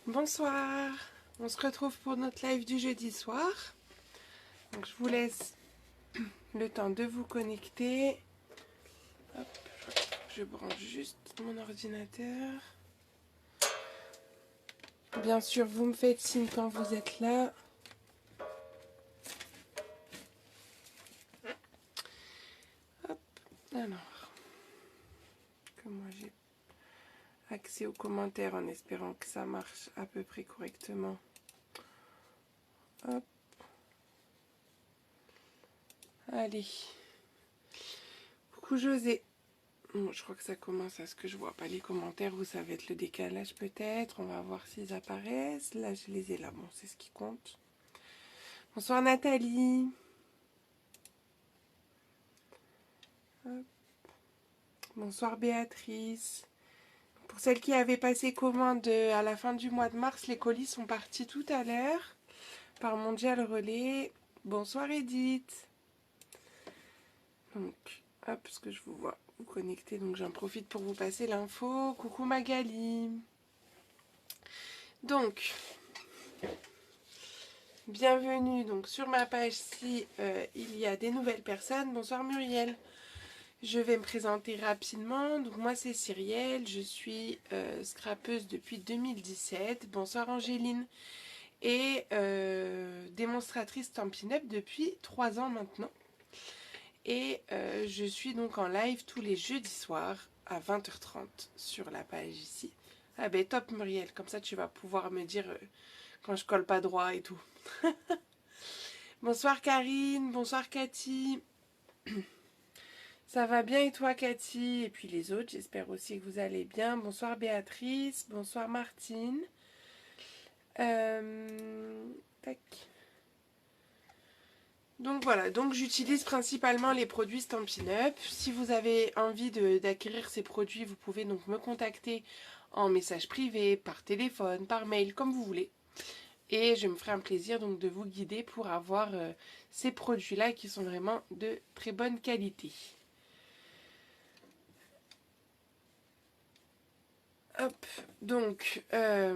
Bonsoir, on se retrouve pour notre live du jeudi soir. Donc je vous laisse le temps de vous connecter. Hop, je branche juste mon ordinateur. Bien sûr, vous me faites signe quand vous êtes là. Hop, alors, que moi j'ai accès aux commentaires en espérant que ça marche à peu près correctement. Hop. Allez. Coucou José. Bon, je crois que ça commence à ce que je vois pas les commentaires ou ça va être le décalage peut-être. On va voir s'ils apparaissent. Là, je les ai là. Bon, c'est ce qui compte. Bonsoir Nathalie. Hop. Bonsoir Béatrice. Pour celles qui avaient passé commande à la fin du mois de mars, les colis sont partis tout à l'heure par Mondial Relais. Bonsoir Edith. Donc, hop, parce que je vous vois vous connecter, donc j'en profite pour vous passer l'info. Coucou Magali. Donc, bienvenue donc sur ma page si il y a des nouvelles personnes. Bonsoir Muriel. Je vais me présenter rapidement. Donc moi c'est Cyrielle, je suis scrapeuse depuis 2017. Bonsoir Angéline. Et démonstratrice Stampin' Up depuis 3 ans maintenant. Et je suis donc en live tous les jeudis soirs à 20h30 sur la page ici. Ah ben top Muriel, comme ça tu vas pouvoir me dire quand je colle pas droit et tout. Bonsoir Karine, bonsoir Cathy. Ça va bien et toi Cathy? Et puis les autres, j'espère aussi que vous allez bien. Bonsoir Béatrice, bonsoir Martine. Tac. Donc voilà, donc j'utilise principalement les produits Stampin' Up. Si vous avez envie d'acquérir ces produits, vous pouvez donc me contacter en message privé, par téléphone, par mail, comme vous voulez. Et je me ferai un plaisir donc de vous guider pour avoir ces produits-là qui sont vraiment de très bonne qualité. Hop, donc, qu'est-ce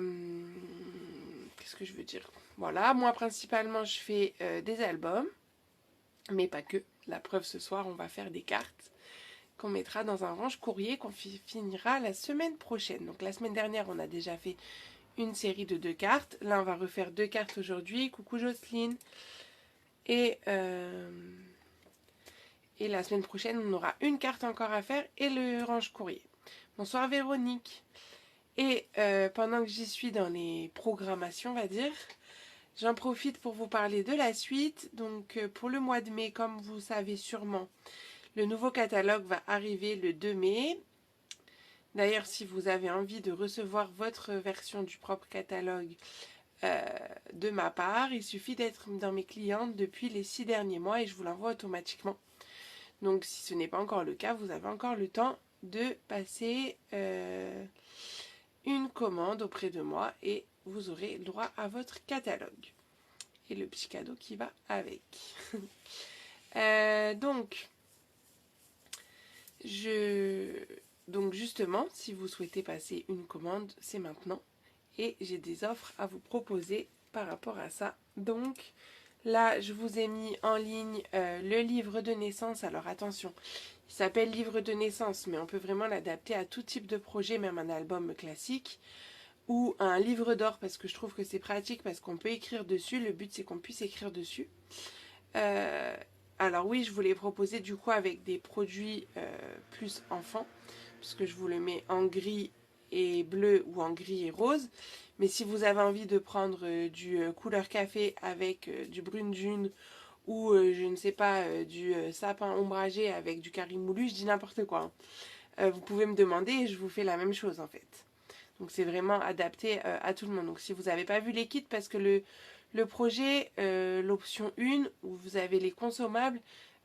que je veux dire? Voilà, moi principalement je fais des albums, mais pas que. La preuve ce soir, on va faire des cartes qu'on mettra dans un range courrier qu'on finira la semaine prochaine. Donc la semaine dernière, on a déjà fait une série de 2 cartes. Là, on va refaire 2 cartes aujourd'hui. Coucou Jocelyne. Et la semaine prochaine, on aura une carte encore à faire et le range courrier. Bonsoir Véronique. Et pendant que j'y suis dans les programmations, on va dire, j'en profite pour vous parler de la suite. Donc pour le mois de mai, comme vous savez sûrement, le nouveau catalogue va arriver le 2 mai. D'ailleurs, si vous avez envie de recevoir votre version du propre catalogue de ma part, il suffit d'être dans mes clientes depuis les 6 derniers mois et je vous l'envoie automatiquement. Donc si ce n'est pas encore le cas, vous avez encore le temps de passer une commande auprès de moi et vous aurez le droit à votre catalogue. Et le petit cadeau qui va avec. Donc justement, si vous souhaitez passer une commande, c'est maintenant. Et j'ai des offres à vous proposer par rapport à ça. Donc là, je vous ai mis en ligne le livre de naissance. Alors attention, il s'appelle livre de naissance, mais on peut vraiment l'adapter à tout type de projet, même un album classique. Ou un livre d'or, parce que je trouve que c'est pratique, parce qu'on peut écrire dessus. Le but, c'est qu'on puisse écrire dessus. Alors oui, je vous l'ai proposé du coup avec des produits plus enfants, puisque je vous le mets en gris et bleu ou en gris et rose. Mais si vous avez envie de prendre du couleur café avec du brune june ou je ne sais pas, du sapin ombragé avec du carré moulu, je dis n'importe quoi. Vous pouvez me demander et je vous fais la même chose en fait. Donc c'est vraiment adapté à tout le monde. Donc si vous n'avez pas vu les kits, parce que le projet, l'option 1, où vous avez les consommables,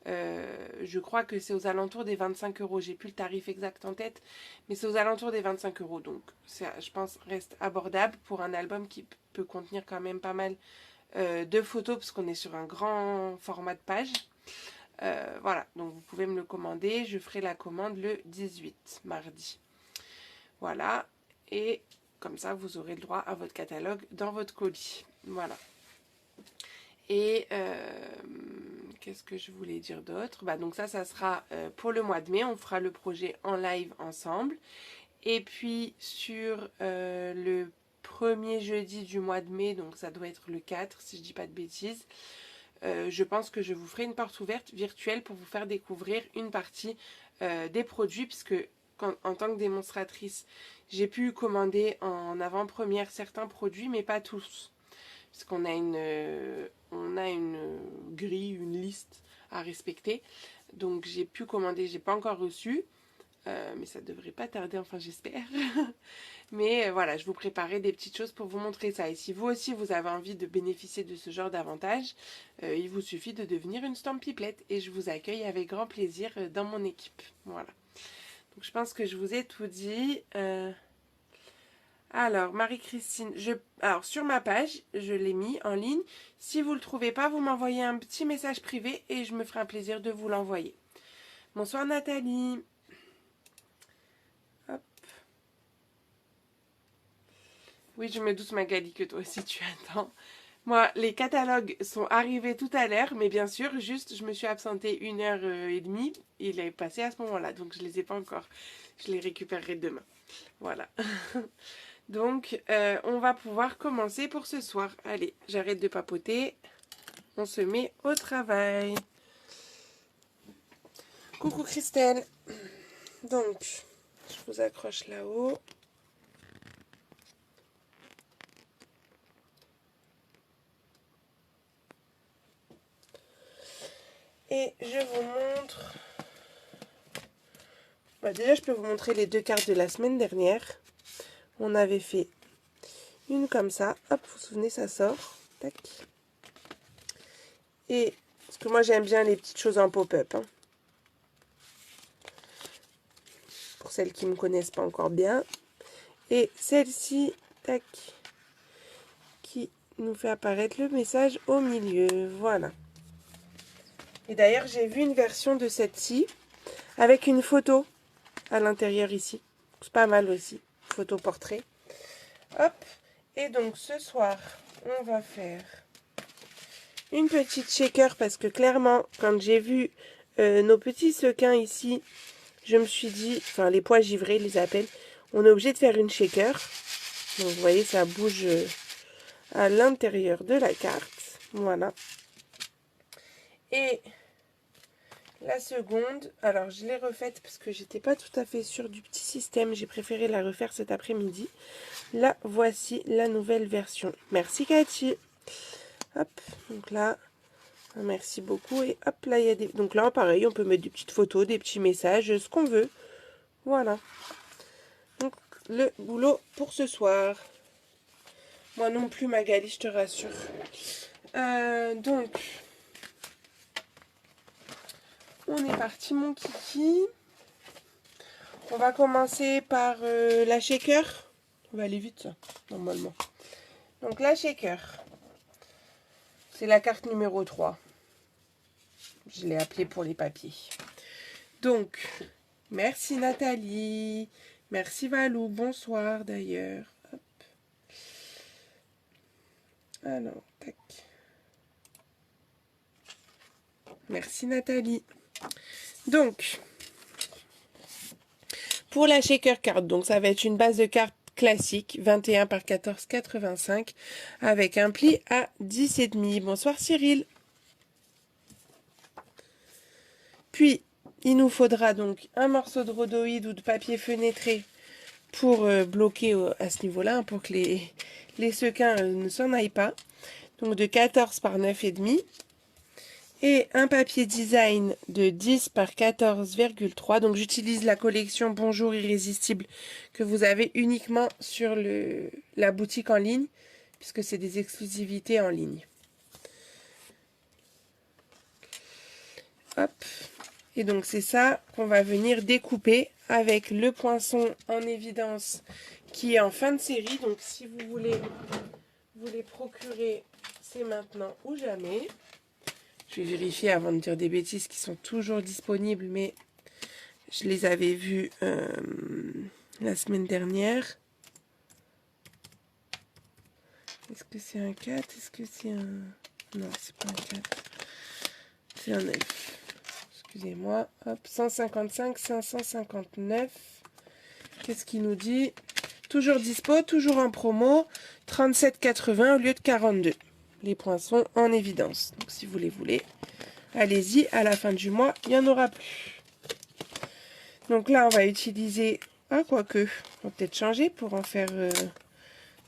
je crois que c'est aux alentours des 25 euros. J'ai plus le tarif exact en tête, mais c'est aux alentours des 25 euros. Donc ça, je pense, reste abordable pour un album qui peut contenir quand même pas mal de photos, parce qu'on est sur un grand format de page. Voilà, donc vous pouvez me le commander. Je ferai la commande le 18, mardi. Voilà. Et comme ça, vous aurez le droit à votre catalogue dans votre colis. Voilà. Et qu'est-ce que je voulais dire d'autre? Donc ça sera pour le mois de mai. On fera le projet en live ensemble. Et puis sur le premier jeudi du mois de mai, donc ça doit être le 4 si je dis pas de bêtises, je pense que je vous ferai une porte ouverte virtuelle pour vous faire découvrir une partie des produits, puisque en tant que démonstratrice, j'ai pu commander en avant-première certains produits, mais pas tous. Parce qu'on a une grille, une liste à respecter. Donc j'ai pu commander, j'ai pas encore reçu. Mais ça devrait pas tarder, enfin j'espère. Mais voilà, je vous préparais des petites choses pour vous montrer ça. Et si vous aussi vous avez envie de bénéficier de ce genre d'avantages, il vous suffit de devenir une Stampipelette. Et je vous accueille avec grand plaisir dans mon équipe. Voilà. Donc je pense que je vous ai tout dit. Alors, Marie-Christine, alors sur ma page, je l'ai mis en ligne. Si vous ne le trouvez pas, vous m'envoyez un petit message privé et je me ferai un plaisir de vous l'envoyer. Bonsoir Nathalie. Hop. Oui, je me doute Magali que toi aussi tu attends. Moi, les catalogues sont arrivés tout à l'heure, mais bien sûr, juste je me suis absentée 1h30. Il est passé à ce moment-là, donc je ne les ai pas encore. Je les récupérerai demain. Voilà. Donc, on va pouvoir commencer pour ce soir. Allez, j'arrête de papoter. On se met au travail. Coucou Christelle. Donc, je vous accroche là-haut. Et je vous montre... déjà, je peux vous montrer les 2 cartes de la semaine dernière. On avait fait une comme ça. Hop, vous vous souvenez, ça sort. Tac. Et, parce que moi, j'aime bien les petites choses en pop-up. Hein. Pour celles qui ne me connaissent pas encore bien. Et celle-ci, tac, qui nous fait apparaître le message au milieu. Voilà. Et d'ailleurs, j'ai vu une version de cette-ci avec une photo à l'intérieur ici. C'est pas mal aussi. Photo portrait. Hop. Et donc, ce soir, on va faire une petite shaker parce que clairement, quand j'ai vu nos petits sequins ici, je me suis dit, enfin les pois givrés, ils les appellent, on est obligé de faire une shaker. Donc, vous voyez, ça bouge à l'intérieur de la carte. Voilà. Et la seconde, alors je l'ai refaite parce que j'étais pas tout à fait sûre du petit système. J'ai préféré la refaire cet après-midi. Là, voici la nouvelle version. Merci Cathy. Hop, donc là, merci beaucoup. Et hop, là, il y a des... Donc là, pareil, on peut mettre des petites photos, des petits messages, ce qu'on veut. Voilà. Donc, le boulot pour ce soir. Moi non plus, Magali, je te rassure. Donc, on est parti, mon kiki. On va commencer par la shaker. On va aller vite, ça, normalement. Donc, la shaker. C'est la carte numéro 3. Je l'ai appelée pour les papiers. Donc, merci Nathalie. Merci Valou. Bonsoir d'ailleurs. Hop. Alors, tac. Merci Nathalie. Donc, pour la shaker card, donc ça va être une base de cartes classique, 21 par 14,85 avec un pli à 10,5. Bonsoir Cyril. Puis, il nous faudra donc un morceau de rhodoïde ou de papier fenêtré pour bloquer à ce niveau-là, hein, pour que les sequins ne s'en aillent pas. Donc de 14 par 9,5. Et un papier design de 10 par 14,3. Donc j'utilise la collection Bonjour Irrésistible que vous avez uniquement sur la boutique en ligne, puisque c'est des exclusivités en ligne. Hop. Et donc c'est ça qu'on va venir découper avec le poinçon en évidence qui est en fin de série. Donc si vous voulez vous les procurer, c'est maintenant ou jamais. Je vais vérifier avant de dire des bêtises qui sont toujours disponibles, mais je les avais vus la semaine dernière. Est-ce que c'est un 4? Est-ce que c'est un... Non, c'est pas un 4. C'est un 9. Excusez-moi. Hop, 155, 559. Qu'est-ce qu'il nous dit? Toujours dispo, toujours en promo. 37,80 au lieu de 42. Les points sont en évidence. Donc si vous les voulez, allez-y. À la fin du mois, il n'y en aura plus. Donc là, on va utiliser... Ah, quoique. On va peut-être changer pour en faire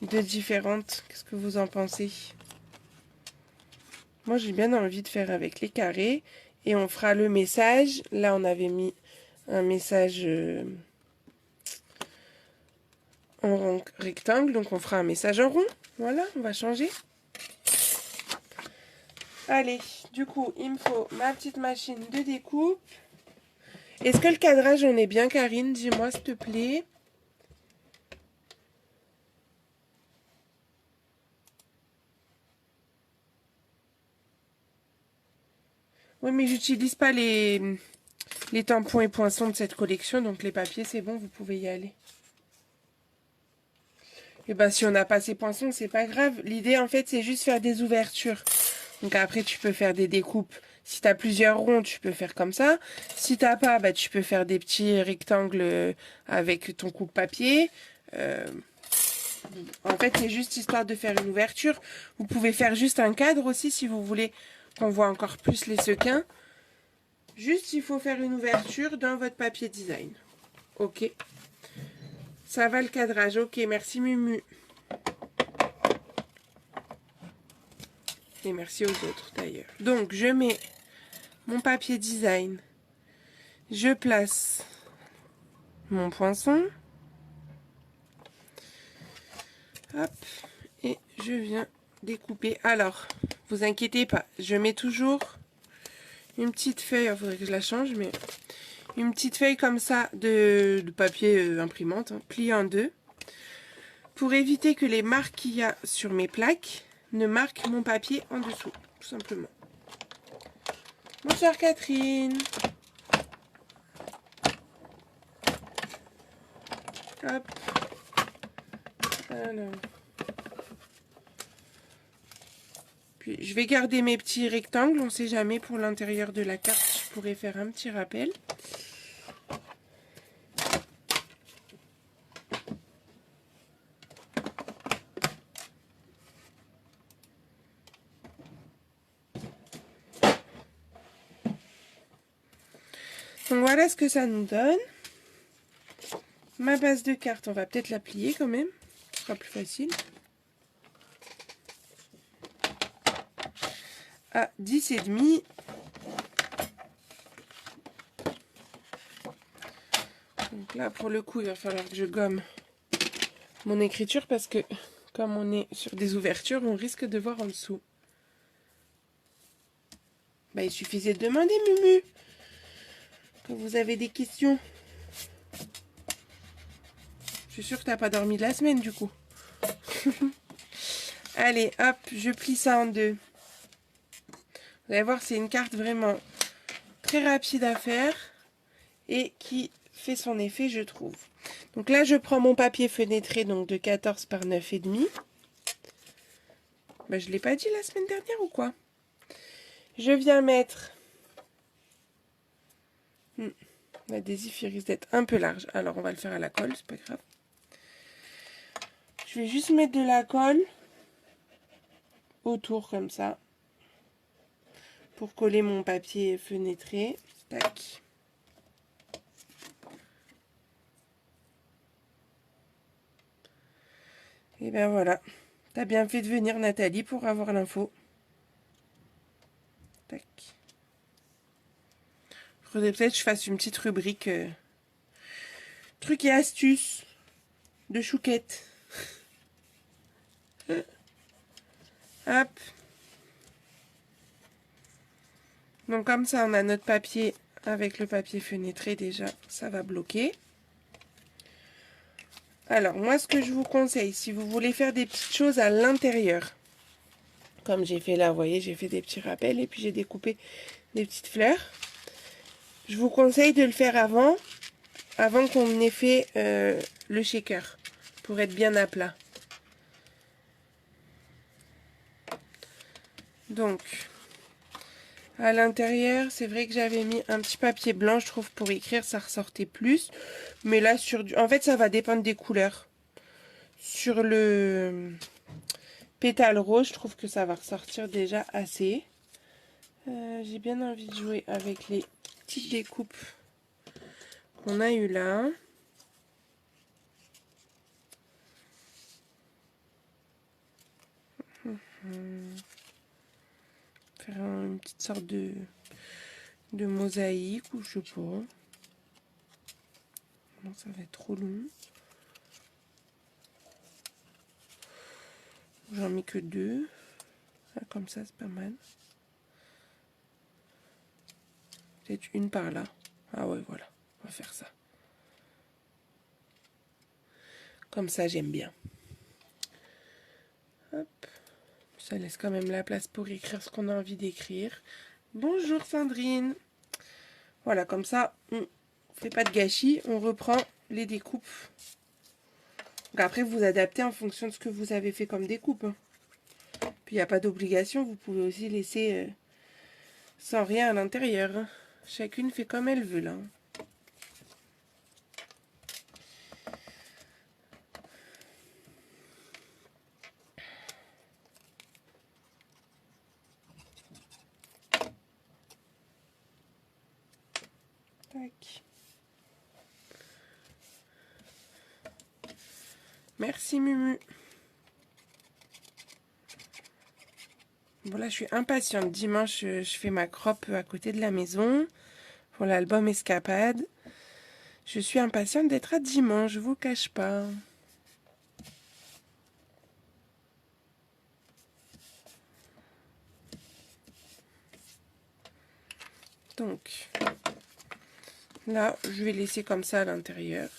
deux différentes. Qu'est-ce que vous en pensez? Moi, j'ai bien envie de faire avec les carrés. Et on fera le message. Là, on avait mis un message en rond rectangle. Donc, on fera un message en rond. Voilà, on va changer. Allez, du coup, il me faut ma petite machine de découpe. Est-ce que le cadrage, on est bien, Karine? Dis-moi, s'il te plaît. Oui, mais j'utilise pas les tampons et poinçons de cette collection, donc les papiers, c'est bon, vous pouvez y aller. Et ben, si on n'a pas ces poinçons, c'est pas grave. L'idée, en fait, c'est juste faire des ouvertures. Donc après, tu peux faire des découpes. Si tu as plusieurs ronds, tu peux faire comme ça. Si t'as pas, bah, tu peux faire des petits rectangles avec ton coupe-papier. En fait, c'est juste histoire de faire une ouverture. Vous pouvez faire juste un cadre aussi si vous voulez qu'on voit encore plus les sequins. Juste, il faut faire une ouverture dans votre papier design. Ok. Ça va le cadrage. Ok, merci Mumu. Et merci aux autres d'ailleurs. Donc, je mets mon papier design. Je place mon poinçon. Hop. Et je viens découper. Alors, vous inquiétez pas. Je mets toujours une petite feuille. Il faudrait que je la change, mais une petite feuille comme ça de papier imprimante, hein, pliée en deux. Pour éviter que les marques qu'il y a sur mes plaques ne marquent mon papier en dessous, tout simplement. Bonsoir Catherine. Hop. Alors. Puis je vais garder mes petits rectangles, on ne sait jamais, pour l'intérieur de la carte, je pourrais faire un petit rappel. Donc voilà ce que ça nous donne. Ma base de carte, on va peut-être la plier quand même, ce sera plus facile. À 10,5. Donc là, pour le coup, il va falloir que je gomme mon écriture parce que comme on est sur des ouvertures, on risque de voir en dessous. Bah, il suffisait de demander, Mumu, quand vous avez des questions. Je suis sûre que tu n'as pas dormi de la semaine, du coup. Allez, hop, je plie ça en deux. Vous allez voir, c'est une carte vraiment très rapide à faire et qui fait son effet, je trouve. Donc là, je prends mon papier fenêtré donc de 14 par 9,5. Bah, je ne l'ai pas dit la semaine dernière ou quoi? Je viens mettre... L'adhésif, il risque d'être un peu large. Alors, on va le faire à la colle, c'est pas grave. Je vais juste mettre de la colle autour comme ça pour coller mon papier fenêtré. Tac. Et ben voilà. T'as bien fait de venir, Nathalie, pour avoir l'info. Tac. Faudrait peut-être que je fasse une petite rubrique trucs et astuces de chouquette. Hop. Donc comme ça, on a notre papier avec le papier fenêtré déjà. Ça va bloquer. Alors, moi, ce que je vous conseille, si vous voulez faire des petites choses à l'intérieur, comme j'ai fait là, vous voyez, j'ai fait des petits rappels et puis j'ai découpé des petites fleurs. Je vous conseille de le faire avant qu'on ait fait le shaker, pour être bien à plat. Donc, à l'intérieur, c'est vrai que j'avais mis un petit papier blanc, je trouve, pour écrire, ça ressortait plus. Mais là, en fait, ça va dépendre des couleurs. Sur le pétale rose, je trouve que ça va ressortir déjà assez. J'ai bien envie de jouer avec les petites découpes qu'on a eu là. Faire une petite sorte de mosaïque ou je sais pas. Non, ça va être trop long. J'en mets que 2. Ah, comme ça, c'est pas mal. Peut-être une par là. Ah ouais, voilà. On va faire ça. Comme ça, j'aime bien. Hop. Ça laisse quand même la place pour écrire ce qu'on a envie d'écrire. Bonjour Sandrine. Voilà, comme ça, on fait pas de gâchis. On reprend les découpes. Donc après, vous adaptez en fonction de ce que vous avez fait comme découpe. Hein. Puis, il n'y a pas d'obligation. Vous pouvez aussi laisser sans rien à l'intérieur. Hein. Chacune fait comme elle veut, là. Tac. Merci Mumu. Voilà, je suis impatiente. Dimanche, je fais ma crop à côté de la maison pour l'album Escapade. Je suis impatiente d'être à dimanche, je vous cache pas. Donc, là, je vais laisser comme ça à l'intérieur.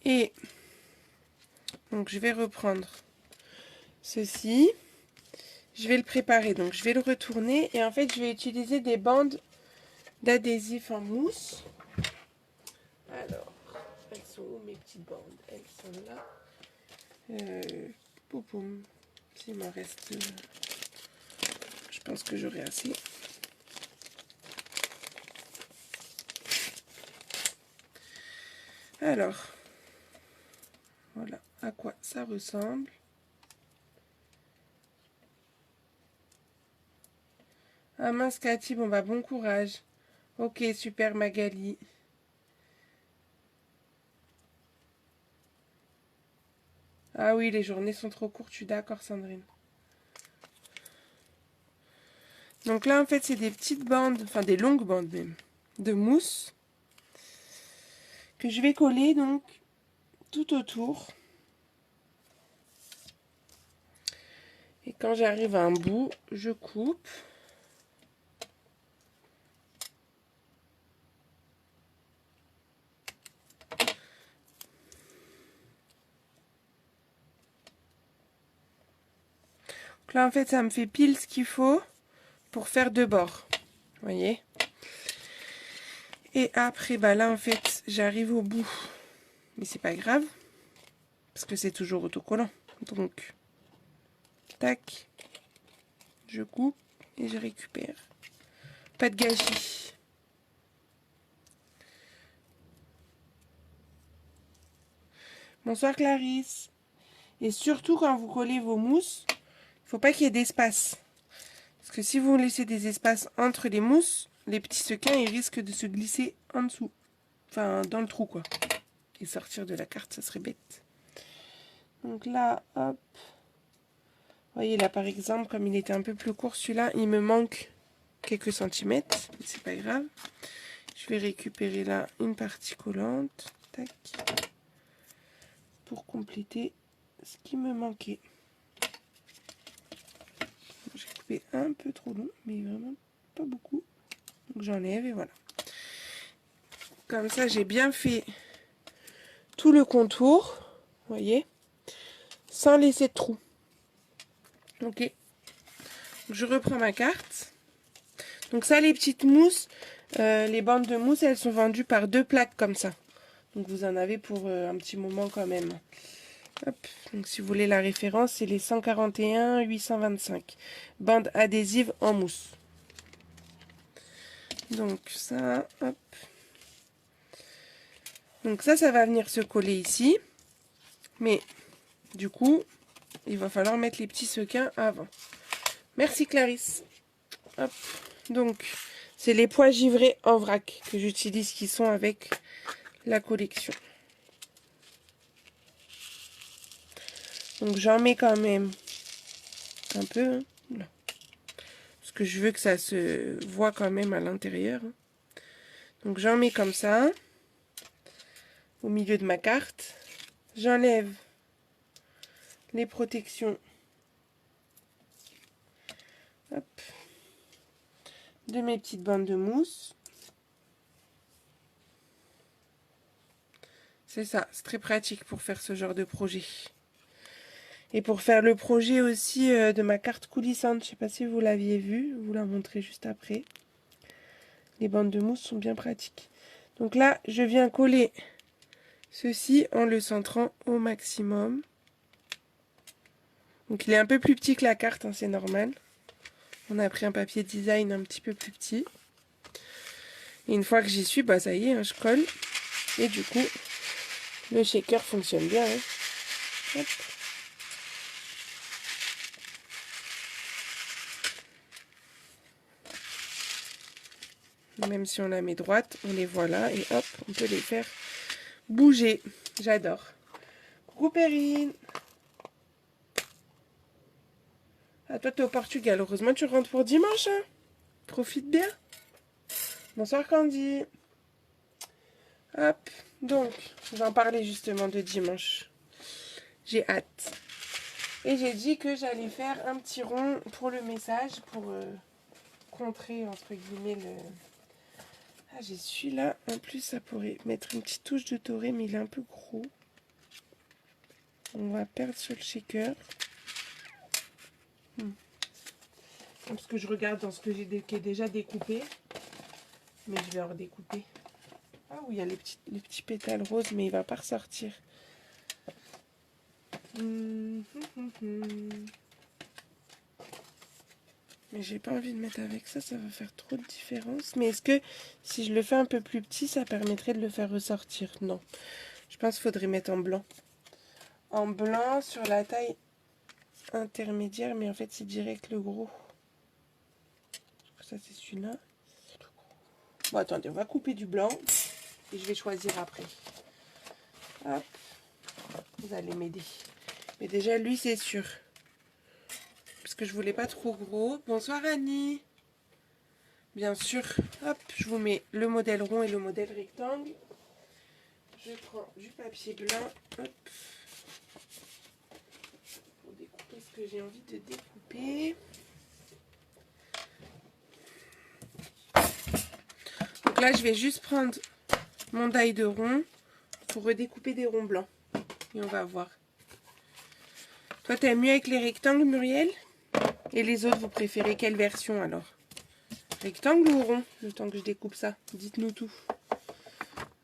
Et donc, je vais reprendre ceci. Je vais le préparer, donc je vais le retourner. Et en fait, je vais utiliser des bandes d'adhésif en mousse. Alors, elles sont où mes petites bandes? Elles sont là. Poupoum. S'il m'en reste... je pense que j'aurai assez. Alors, voilà à quoi ça ressemble. Ah mince Cathy, bon bah bon courage. Ok, super Magali. Ah oui, les journées sont trop courtes, je suis d'accord Sandrine. Donc là en fait c'est des petites bandes, enfin des longues bandes même, de mousse. Que je vais coller donc tout autour. Et quand j'arrive à un bout, je coupe. Donc là en fait ça me fait pile ce qu'il faut pour faire 2 bords. Vous voyez? Et après bah là en fait j'arrive au bout. Mais c'est pas grave. Parce que c'est toujours autocollant. Donc, tac. Je coupe et je récupère. Pas de gâchis. Bonsoir Clarisse. Et surtout quand vous collez vos mousses, il ne faut pas qu'il y ait d'espace. Parce que si vous laissez des espaces entre les mousses, les petits sequins ils risquent de se glisser en dessous. Enfin, dans le trou quoi. Et sortir de la carte, ça serait bête. Donc là, hop. Vous voyez là par exemple, comme il était un peu plus court, celui-là, il me manque quelques centimètres. Mais c'est pas grave. Je vais récupérer là une partie collante. Tac. Pour compléter ce qui me manquait. J'ai coupé un peu trop long, mais vraiment pas beaucoup. Donc j'enlève et voilà. Comme ça, j'ai bien fait tout le contour. Vous voyez, sans laisser de trou. Ok. Je reprends ma carte. Donc ça, les petites mousses, les bandes de mousse, elles sont vendues par 2 plaques comme ça. Donc vous en avez pour un petit moment quand même. Hop. Donc si vous voulez la référence, c'est les 141 825. Bande adhésive en mousse. Donc ça, hop. Donc ça va venir se coller ici. Mais du coup, il va falloir mettre les petits sequins avant. Merci Clarisse. Hop. Donc, c'est les pois givrés en vrac que j'utilise qui sont avec la collection. Donc j'en mets quand même un peu. Hein. Parce que je veux que ça se voit quand même à l'intérieur. Hein. Donc j'en mets comme ça. Au milieu de ma carte. J'enlève les protections. Hop. De mes petites bandes de mousse. C'est ça, c'est très pratique pour faire ce genre de projet. Et pour faire le projet aussi de ma carte coulissante, je ne sais pas si vous l'aviez vu, je vous la montrer juste après. Les bandes de mousse sont bien pratiques. Donc là, je viens coller ceci en le centrant au maximum. Donc il est un peu plus petit que la carte, hein, c'est normal. On a pris un papier design un petit peu plus petit. Et une fois que j'y suis, bah ça y est, hein, je colle. Et du coup, le shaker fonctionne bien. Hein. Hop. Même si on la met droite, on les voit là et hop, on peut les faire bouger. J'adore. Coucou Perrine. Ah, toi, t'es au Portugal. Heureusement, tu rentres pour dimanche. Hein. Profite bien. Bonsoir Candy. Hop. Donc, je vais en parler justement de dimanche. J'ai hâte. Et j'ai dit que j'allais faire un petit rond pour le message, pour contrer, entre guillemets, le... Ah, j'ai celui-là. En plus, ça pourrait mettre une petite touche de doré, mais il est un peu gros. On va perdre sur le shaker. Parce que je regarde dans ce que j'ai qui est déjà découpé. Mais je vais en redécouper. Ah oui, il y a les petits pétales roses, mais il va pas ressortir. Mais j'ai pas envie de mettre avec ça, ça va faire trop de différence. Mais est-ce que si je le fais un peu plus petit, ça permettrait de le faire ressortir? Non. Je pense qu'il faudrait mettre en blanc. En blanc sur la taille intermédiaire, mais en fait c'est direct le gros. Ça c'est celui-là. Bon attendez, on va couper du blanc et je vais choisir après. Hop, vous allez m'aider. Mais déjà lui c'est sûr. Parce que je voulais pas trop gros. Bonsoir Annie. Bien sûr, hop, je vous mets le modèle rond et le modèle rectangle. Je prends du papier blanc, hop, pour découper ce que j'ai envie de découper. Donc là, je vais juste prendre mon die de rond pour redécouper des ronds blancs. Et on va voir. Toi, t'aimes mieux avec les rectangles, Muriel? Et les autres, vous préférez quelle version alors? Rectangle ou rond? Le temps que je découpe ça, dites-nous tout.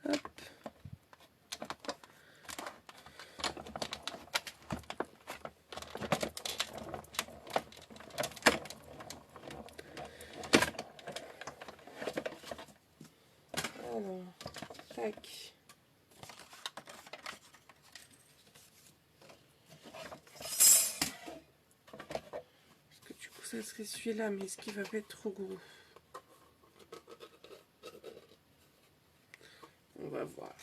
Hop. Alors, tac. Ça serait celui-là, mais est-ce qu'il va pas être trop gros? On va voir.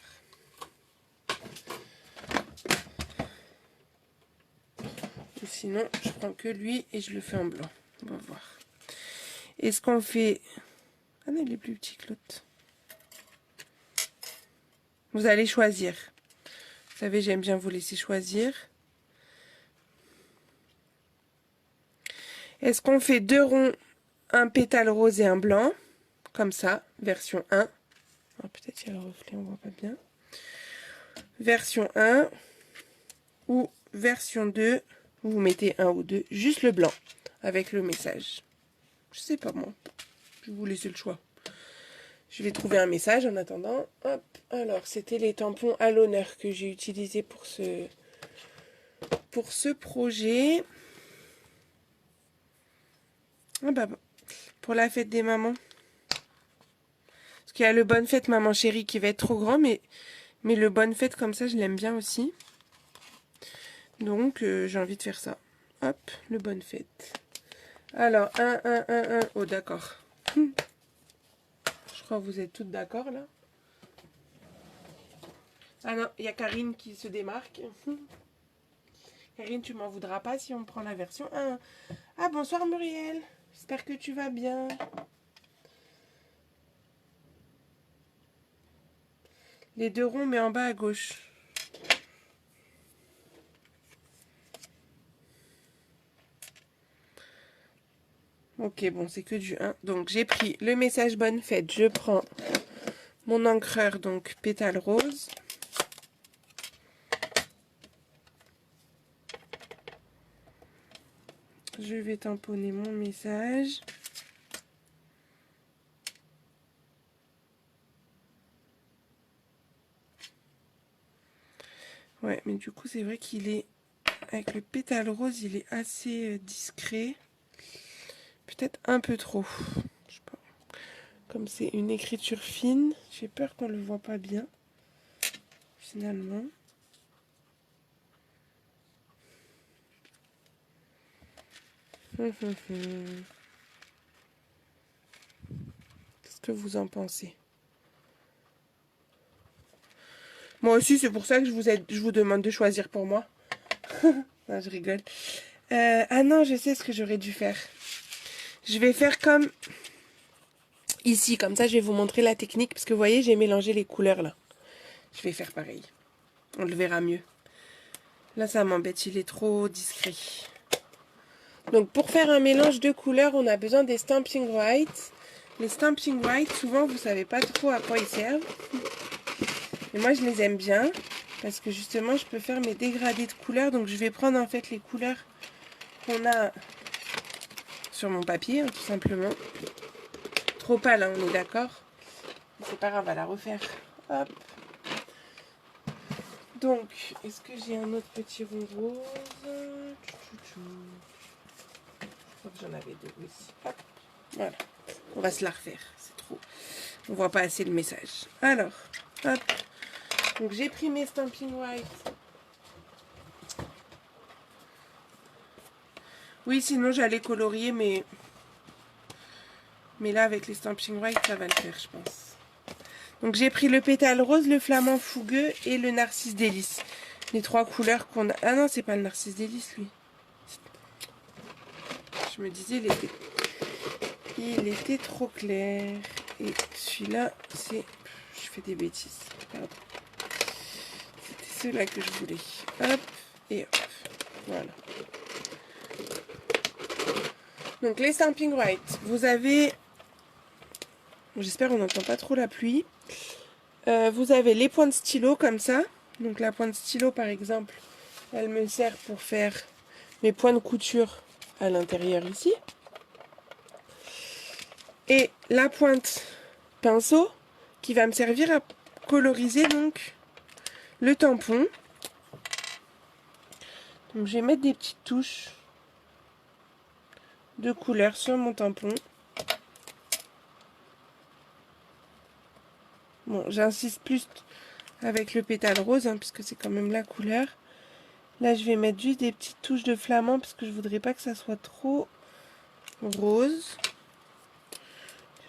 Ou sinon, je prends que lui et je le fais en blanc. On va voir. Est-ce qu'on fait... Ah non, il est plus petit que l'autre. Vous allez choisir. Vous savez, j'aime bien vous laisser choisir. Est-ce qu'on fait deux ronds, un pétale rose et un blanc? Comme ça, version 1. Peut-être qu'il y a le reflet, on voit pas bien. Version 1 ou version 2, vous mettez un ou deux, juste le blanc avec le message. Je sais pas moi, je vais vous laisser le choix. Je vais trouver un message en attendant. Hop, alors c'était les tampons à l'honneur que j'ai utilisés pour ce pour ce projet, ah bah, pour la fête des mamans. Parce qu'il y a le Bonne Fête Maman Chérie qui va être trop grand, mais le Bonne Fête comme ça, je l'aime bien aussi. Donc, j'ai envie de faire ça. Hop, le Bonne Fête. Alors, 1. Oh, d'accord. Je crois que vous êtes toutes d'accord, là. Ah non, il y a Karine qui se démarque. Karine, tu m'en voudras pas si on prend la version 1. Ah, bonsoir Muriel. J'espère que tu vas bien. Les 2 ronds, mais en bas à gauche. Ok, bon, c'est que du 1. Donc, j'ai pris le message Bonne Fête. Je prends mon encreur, donc pétale rose. Je vais tamponner mon message. Ouais, mais du coup, c'est vrai qu'il est... Avec le pétale rose, il est assez discret. Peut-être un peu trop. Je sais pas. Comme c'est une écriture fine, j'ai peur qu'on le voit pas bien. Finalement. Qu'est-ce que vous en pensez? Moi aussi, c'est pour ça que je vous demande de choisir pour moi. Non, je rigole. Ah non, je sais ce que j'aurais dû faire. Je vais faire comme ici, comme ça je vais vous montrer la technique. Parce que vous voyez, j'ai mélangé les couleurs là. Je vais faire pareil. On le verra mieux. Là, ça m'embête, il est trop discret. Donc pour faire un mélange de couleurs, on a besoin des Stampin' White. Les Stampin' White, souvent, vous savez pas trop à quoi ils servent. Et moi, je les aime bien. Parce que justement, je peux faire mes dégradés de couleurs. Donc je vais prendre en fait les couleurs qu'on a sur mon papier, hein, tout simplement. Trop pâle, hein, on est d'accord. C'est pas grave, on va la refaire. Hop. Donc, est-ce que j'ai un autre petit rond rose? Je crois que j'en avais 2 aussi. Hop. Voilà. On va se la refaire. C'est trop. On voit pas assez le message. Alors, hop. Donc, j'ai pris mes Stampin' White. Oui, sinon j'allais colorier, mais là, avec les Stampin' White, ça va le faire, je pense. Donc j'ai pris le pétale rose, le flamant fougueux et le narcisse délice. Les 3 couleurs qu'on a... Ah non, c'est pas le narcisse délice, lui. Je me disais, il était trop clair. Et celui-là, c'est... Je fais des bêtises. Pardon. C'était ceux-là que je voulais. Hop, et hop. Voilà. Donc les Stampin' White, vous avez... J'espère qu'on n'entend pas trop la pluie. Vous avez les points de stylo comme ça. Donc la pointe stylo par exemple, elle me sert pour faire mes points de couture à l'intérieur ici. Et la pointe pinceau qui va me servir à coloriser donc le tampon. Donc je vais mettre des petites touches de couleur sur mon tampon. Bon, j'insiste plus avec le pétale rose, hein, puisque c'est quand même la couleur. Là, je vais mettre juste des petites touches de flamand, parce que je voudrais pas que ça soit trop rose.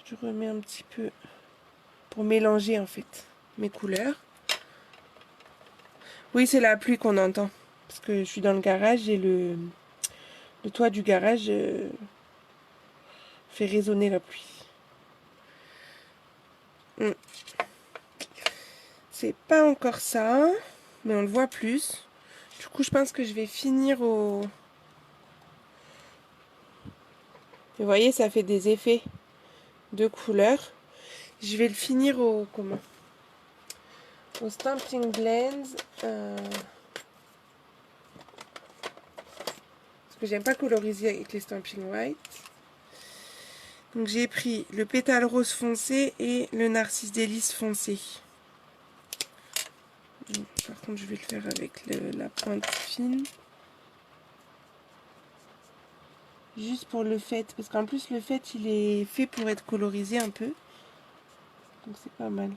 Je remets un petit peu pour mélanger, en fait, mes couleurs. Oui, c'est la pluie qu'on entend, parce que je suis dans le garage et le toit du garage fait résonner la pluie. C'est pas encore ça, mais on le voit plus. Du coup, je pense que je vais finir au... Vous voyez, ça fait des effets de couleurs. Je vais le finir au... Comment? Au Stampin' Blends. Parce que j'aime pas coloriser avec les Stampin' White. Donc j'ai pris le pétale rose foncé et le narcisse délice foncé. Par contre, je vais le faire avec la pointe fine. Juste pour le fait, parce qu'en plus le fait il est fait pour être colorisé un peu. Donc c'est pas mal.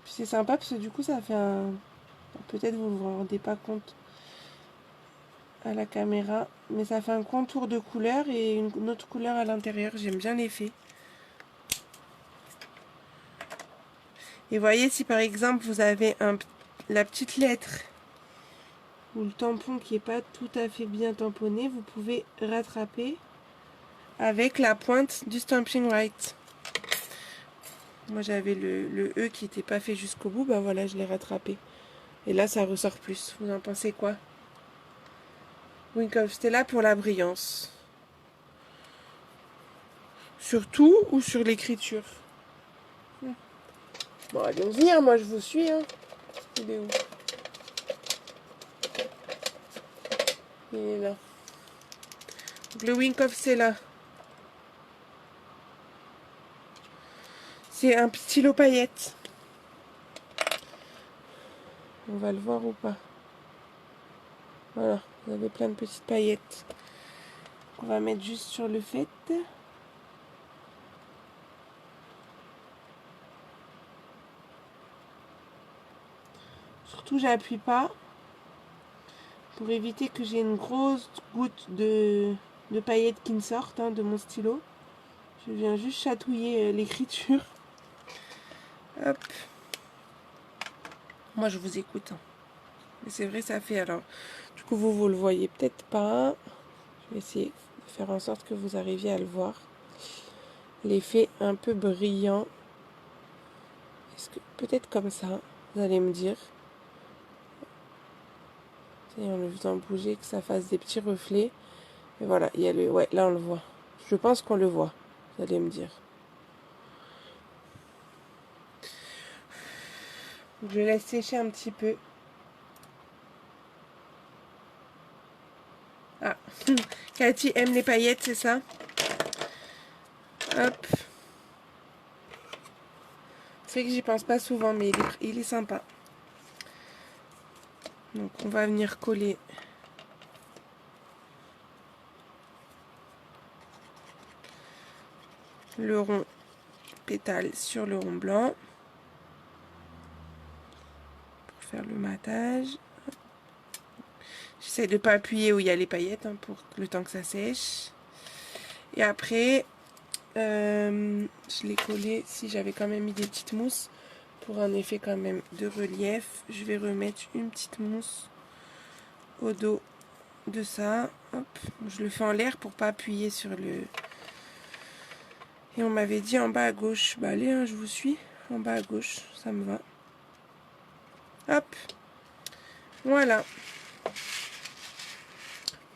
Puis c'est sympa parce que du coup ça fait un... Peut-être vous ne vous rendez pas compte à la caméra, mais ça fait un contour de couleur et une autre couleur à l'intérieur. J'aime bien l'effet. Et voyez, si par exemple vous avez la petite lettre ou le tampon qui n'est pas tout à fait bien tamponné, vous pouvez rattraper avec la pointe du Stampin' Right. Moi j'avais le E qui n'était pas fait jusqu'au bout, ben voilà, je l'ai rattrapé. Et là ça ressort plus. Vous en pensez quoi? Wink of Stella pour la brillance. Sur tout ou sur l'écriture? Bon, allons-y, hein, moi je vous suis. Hein. Il est où? Il est là. Donc, le Wink of Stella. C'est un stylo paillette. On va le voir ou pas? Voilà, vous avez plein de petites paillettes. On va mettre juste sur le fait. Surtout, j'appuie pas pour éviter que j'ai une grosse goutte de paillettes qui me sortent hein, de mon stylo. Je viens juste chatouiller l'écriture. Hop. Moi, je vous écoute. Hein. Mais c'est vrai, ça fait alors. Du coup, vous le voyez peut-être pas. Je vais essayer de faire en sorte que vous arriviez à le voir. L'effet un peu brillant. Est-ce que peut-être comme ça, vous allez me dire. Et en le faisant bouger, que ça fasse des petits reflets. Et voilà, il y a le. Ouais, là on le voit. Je pense qu'on le voit. Vous allez me dire. Je laisse sécher un petit peu. Ah, Cathy aime les paillettes, c'est ça? Hop. C'est vrai que j'y pense pas souvent, mais il est sympa. Donc on va venir coller le rond pétale sur le rond blanc pour faire le matage. J'essaie de ne pas appuyer où il y a les paillettes hein, pour le temps que ça sèche. Et après, je l'ai collé, si j'avais quand même mis des petites mousses pour un effet quand même de relief. Je vais remettre une petite mousse au dos de ça. Hop, je le fais en l'air pour pas appuyer sur le... Et on m'avait dit en bas à gauche. Bah allez, hein, je vous suis. En bas à gauche, ça me va. Hop. Voilà.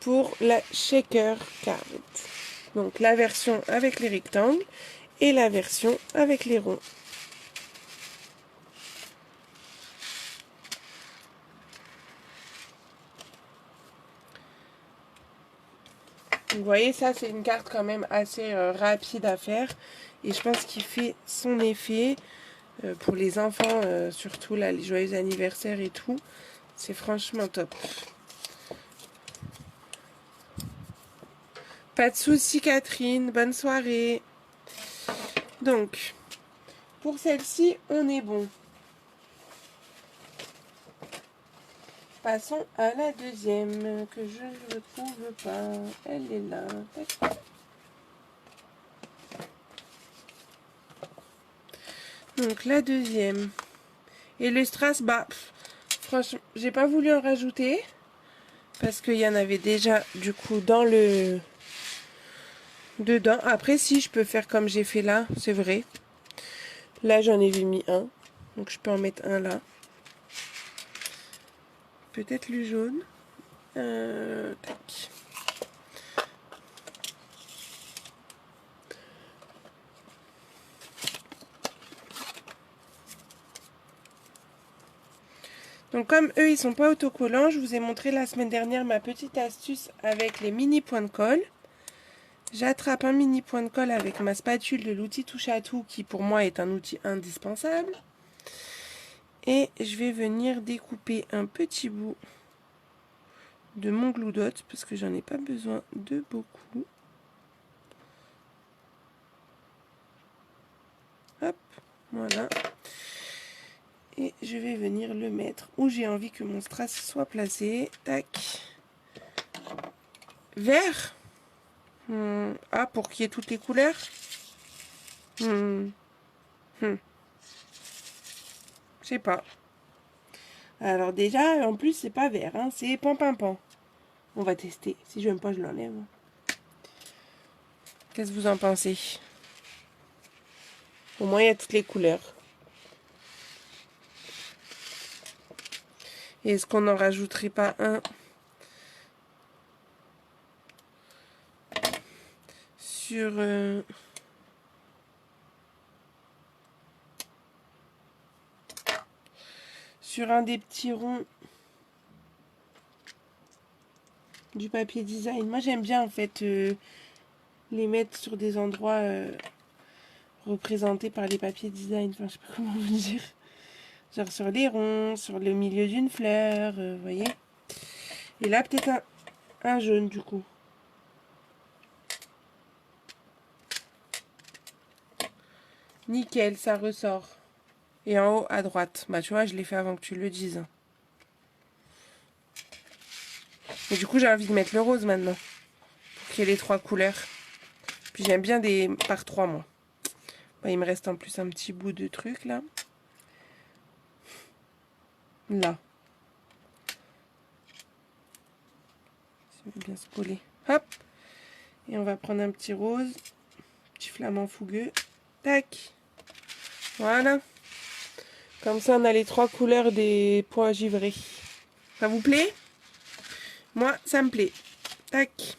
Pour la shaker card. Donc la version avec les rectangles et la version avec les ronds. Vous voyez, ça c'est une carte quand même assez rapide à faire. Et je pense qu'il fait son effet pour les enfants, surtout là, les joyeux anniversaires et tout. C'est franchement top. Pas de soucis Catherine, bonne soirée. Donc, pour celle-ci, on est bon. Passons à la deuxième, que je ne trouve pas. Elle est là. Donc la deuxième. Et le strass, bah, franchement, j'ai pas voulu en rajouter. Parce qu'il y en avait déjà, du coup, dans le... dedans. Après, si, je peux faire comme j'ai fait là, c'est vrai. Là, j'en ai mis un. Donc, je peux en mettre un là. Peut-être le jaune. Tac. Donc comme eux ils sont pas autocollants, je vous ai montré la semaine dernière ma petite astuce avec les mini points de colle. J'attrape un mini point de colle avec ma spatule de l'outil touche à tout qui pour moi est un outil indispensable. Et je vais venir découper un petit bout de mon glue dot parce que j'en ai pas besoin de beaucoup. Hop, voilà. Et je vais venir le mettre où j'ai envie que mon strass soit placé. Tac. Vert. Ah, pour qu'il y ait toutes les couleurs. Je sais pas. Alors déjà, en plus, c'est pas vert, hein, c'est pan-pan-pan. On va tester. Si je n'aime pas, je l'enlève. Qu'est-ce que vous en pensez? Au moins, il y a toutes les couleurs. Et est-ce qu'on n'en rajouterait pas un sur... sur un des petits ronds du papier design. Moi, j'aime bien, en fait, les mettre sur des endroits représentés par les papiers design. Enfin, je sais pas comment vous dire. Genre sur les ronds, sur le milieu d'une fleur, vous voyez. Et là, peut-être un jaune, du coup. Nickel, ça ressort. Et en haut, à droite. Bah, tu vois, je l'ai fait avant que tu le dises. Et du coup, j'ai envie de mettre le rose maintenant. Pour qu'il y ait les 3 couleurs. Puis j'aime bien des par 3, moi. Bah, il me reste en plus un petit bout de truc, là. Là. Ça va bien se coller. Hop. Et on va prendre un petit rose. Petit flamant fougueux. Tac. Voilà. Comme ça, on a les 3 couleurs des pois givrés. Ça vous plaît? Moi, ça me plaît. Tac.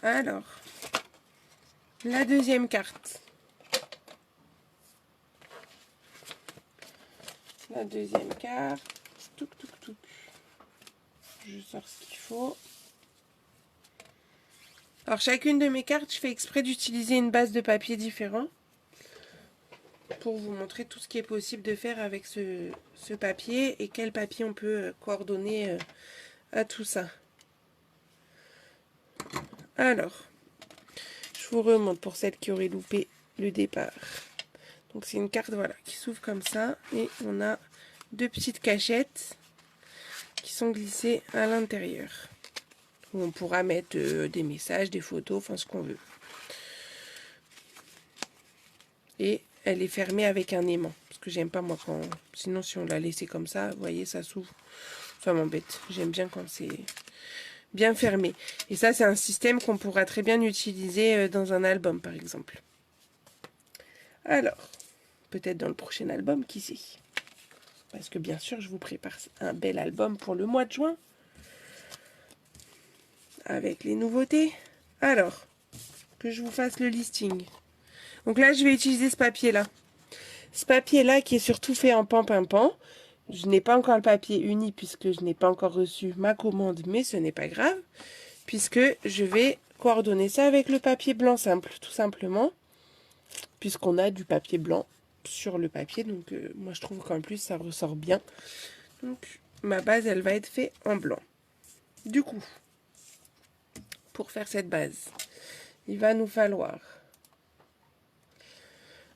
Alors, la deuxième carte. La deuxième carte. Touc, touc, touc. Je sors ce qu'il faut. Alors, chacune de mes cartes, je fais exprès d'utiliser une base de papier différente pour vous montrer tout ce qui est possible de faire avec ce papier et quel papier on peut coordonner à tout ça. Alors, je vous remonte pour celles qui auraient loupé le départ. Donc, c'est une carte voilà, qui s'ouvre comme ça et on a 2 petites cachettes qui sont glissées à l'intérieur. Où on pourra mettre des messages, des photos, enfin ce qu'on veut. Et elle est fermée avec un aimant. Parce que j'aime pas moi quand... Sinon si on l'a laissé comme ça, vous voyez, ça s'ouvre. Ça m'embête. J'aime bien quand c'est bien fermé. Et ça, c'est un système qu'on pourra très bien utiliser dans un album, par exemple. Alors, peut-être dans le prochain album, qui sait? Parce que bien sûr, je vous prépare un bel album pour le mois de juin. Avec les nouveautés. Alors, que je vous fasse le listing. Donc là, je vais utiliser ce papier-là. Ce papier-là qui est surtout fait en pan-pan-pan. Je n'ai pas encore le papier uni puisque je n'ai pas encore reçu ma commande, mais ce n'est pas grave. Puisque je vais coordonner ça avec le papier blanc simple, tout simplement. Puisqu'on a du papier blanc sur le papier. Donc moi, je trouve qu'en plus, ça ressort bien. Donc ma base, elle va être faite en blanc. Du coup, pour faire cette base, il va nous falloir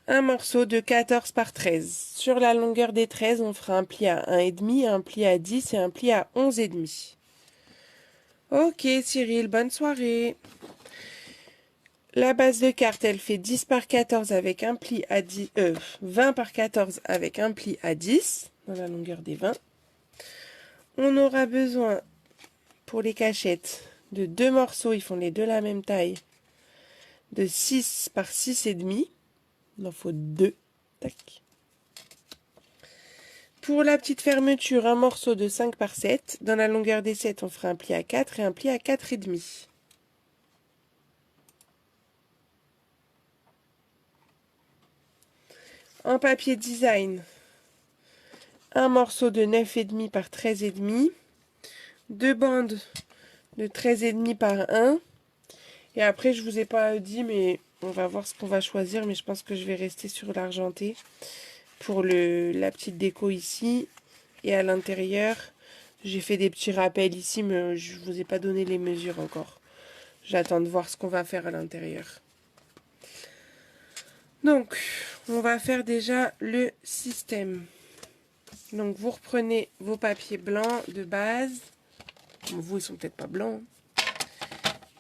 un morceau de 14 par 13. Sur la longueur des 13, on fera un pli à 1,5, un pli à 10 et un pli à 11,5. Ok Cyril, bonne soirée. La base de carte, elle fait 10 par 14 avec un pli à 10, 20 par 14 avec un pli à 10, dans la longueur des 20. On aura besoin, pour les cachettes, de 2 morceaux, ils font les deux la même taille, de 6 par 6,5. Il en faut 2. Tac. Pour la petite fermeture, un morceau de 5 par 7. Dans la longueur des 7, on fera un pli à 4 et un pli à 4,5. En papier design, un morceau de 9,5 par 13,5, deux bandes de 13,5 par 1. Et après, je vous ai pas dit, mais on va voir ce qu'on va choisir. Mais je pense que je vais rester sur l'argenté pour la petite déco ici. Et à l'intérieur, j'ai fait des petits rappels ici, mais je vous ai pas donné les mesures encore. J'attends de voir ce qu'on va faire à l'intérieur. Donc, on va faire déjà le système. Donc, vous reprenez vos papiers blancs de base. Bon, vous, ils sont peut-être pas blancs.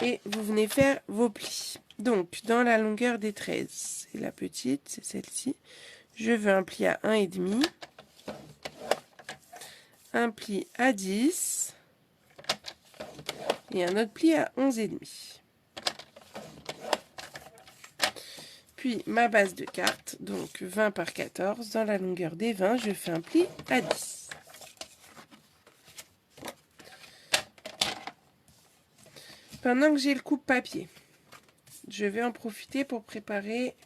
Et vous venez faire vos plis. Donc, dans la longueur des 13, et la petite, c'est celle-ci, je veux un pli à 1,5, un pli à 10 et un autre pli à 11,5. Puis ma base de carte, donc 20 par 14, dans la longueur des 20, je fais un pli à 10. Pendant que j'ai le coupe-papier, je vais en profiter pour préparer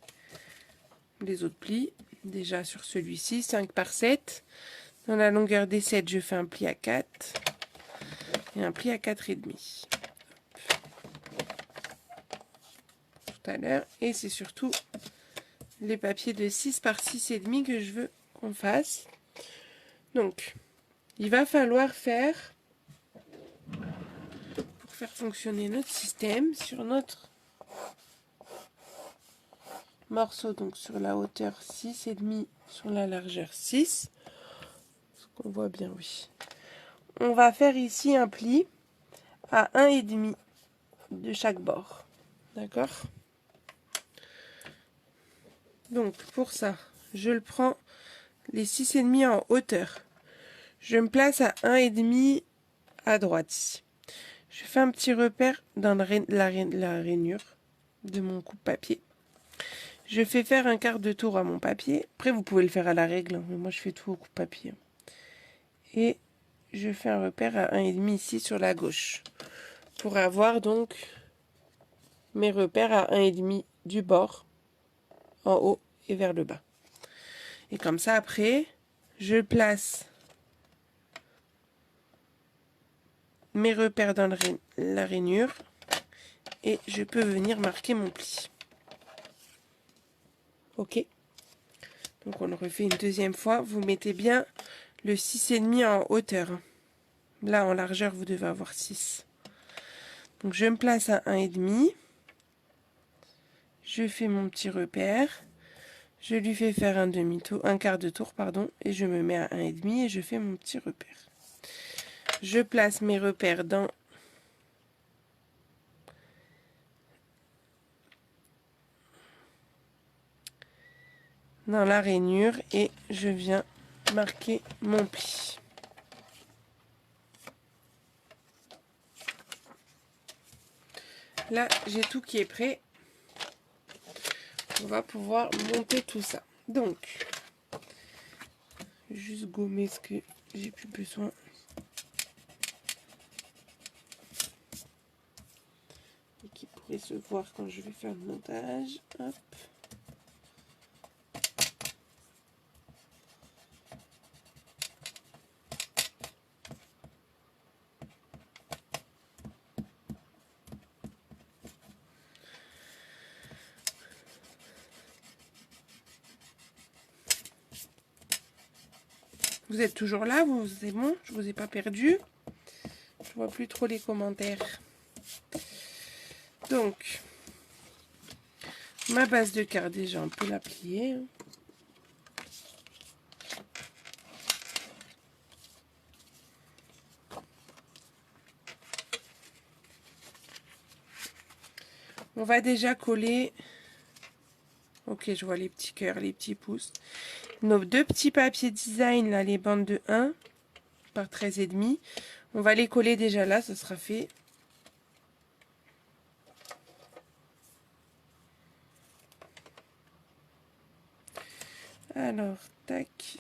les autres plis. Déjà sur celui-ci, 5 par 7. Dans la longueur des 7, je fais un pli à 4 et un pli à 4,5. Tout à l'heure. Et c'est surtout les papiers de 6 par 6,5 que je veux qu'on fasse. Donc, il va falloir faire, pour faire fonctionner notre système, sur notre morceau, donc sur la hauteur 6,5, sur la largeur 6. Est-ce qu'on voit bien? Oui. On va faire ici un pli à 1,5 de chaque bord. D'accord? Donc, pour ça, je le prends les 6,5 en hauteur. Je me place à 1,5 à droite ici. Je fais un petit repère dans la rainure de mon coupe-papier. Je fais faire un quart de tour à mon papier. Après, vous pouvez le faire à la règle, mais moi je fais tout au coupe-papier. Et je fais un repère à 1,5 ici sur la gauche. Pour avoir donc mes repères à 1,5 du bord, en haut et vers le bas. Et comme ça, après, je place mes repères dans la rainure et je peux venir marquer mon pli. Ok? Donc on le refait une deuxième fois. Vous mettez bien le 6,5 en hauteur. Là, en largeur, vous devez avoir 6. Donc je me place à 1,5. Je fais mon petit repère. Je lui fais faire un demi-tour, un quart de tour, pardon, et je me mets à 1,5 et je fais mon petit repère. Je place mes repères dans la rainure et je viens marquer mon pli. Là, j'ai tout qui est prêt. On va pouvoir monter tout ça. Donc, juste gommer ce que j'ai plus besoin. Et qui pourrait se voir quand je vais faire le montage. Hop. Vous êtes toujours là, c'est bon, je vous ai pas perdu. Je vois plus trop les commentaires. Donc, ma base de carte, déjà, on peut la plier. On va déjà coller. Ok, je vois les petits cœurs, les petits pouces. Nos deux petits papiers design, là, les bandes de 1 par 13,5. On va les coller déjà là, ça sera fait. Alors, tac.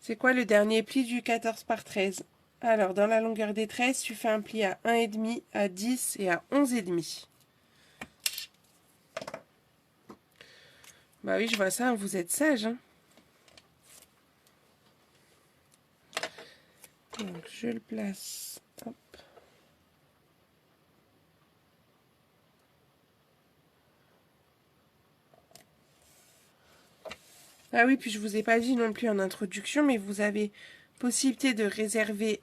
C'est quoi le dernier pli du 14 par 13? Alors, dans la longueur des 13, tu fais un pli à 1,5, à 10 et à 11,5. Bah oui, je vois ça, vous êtes sage, hein. Donc, je le place. Hop. Ah oui, puis je vous ai pas dit non plus en introduction, mais vous avez possibilité de réserver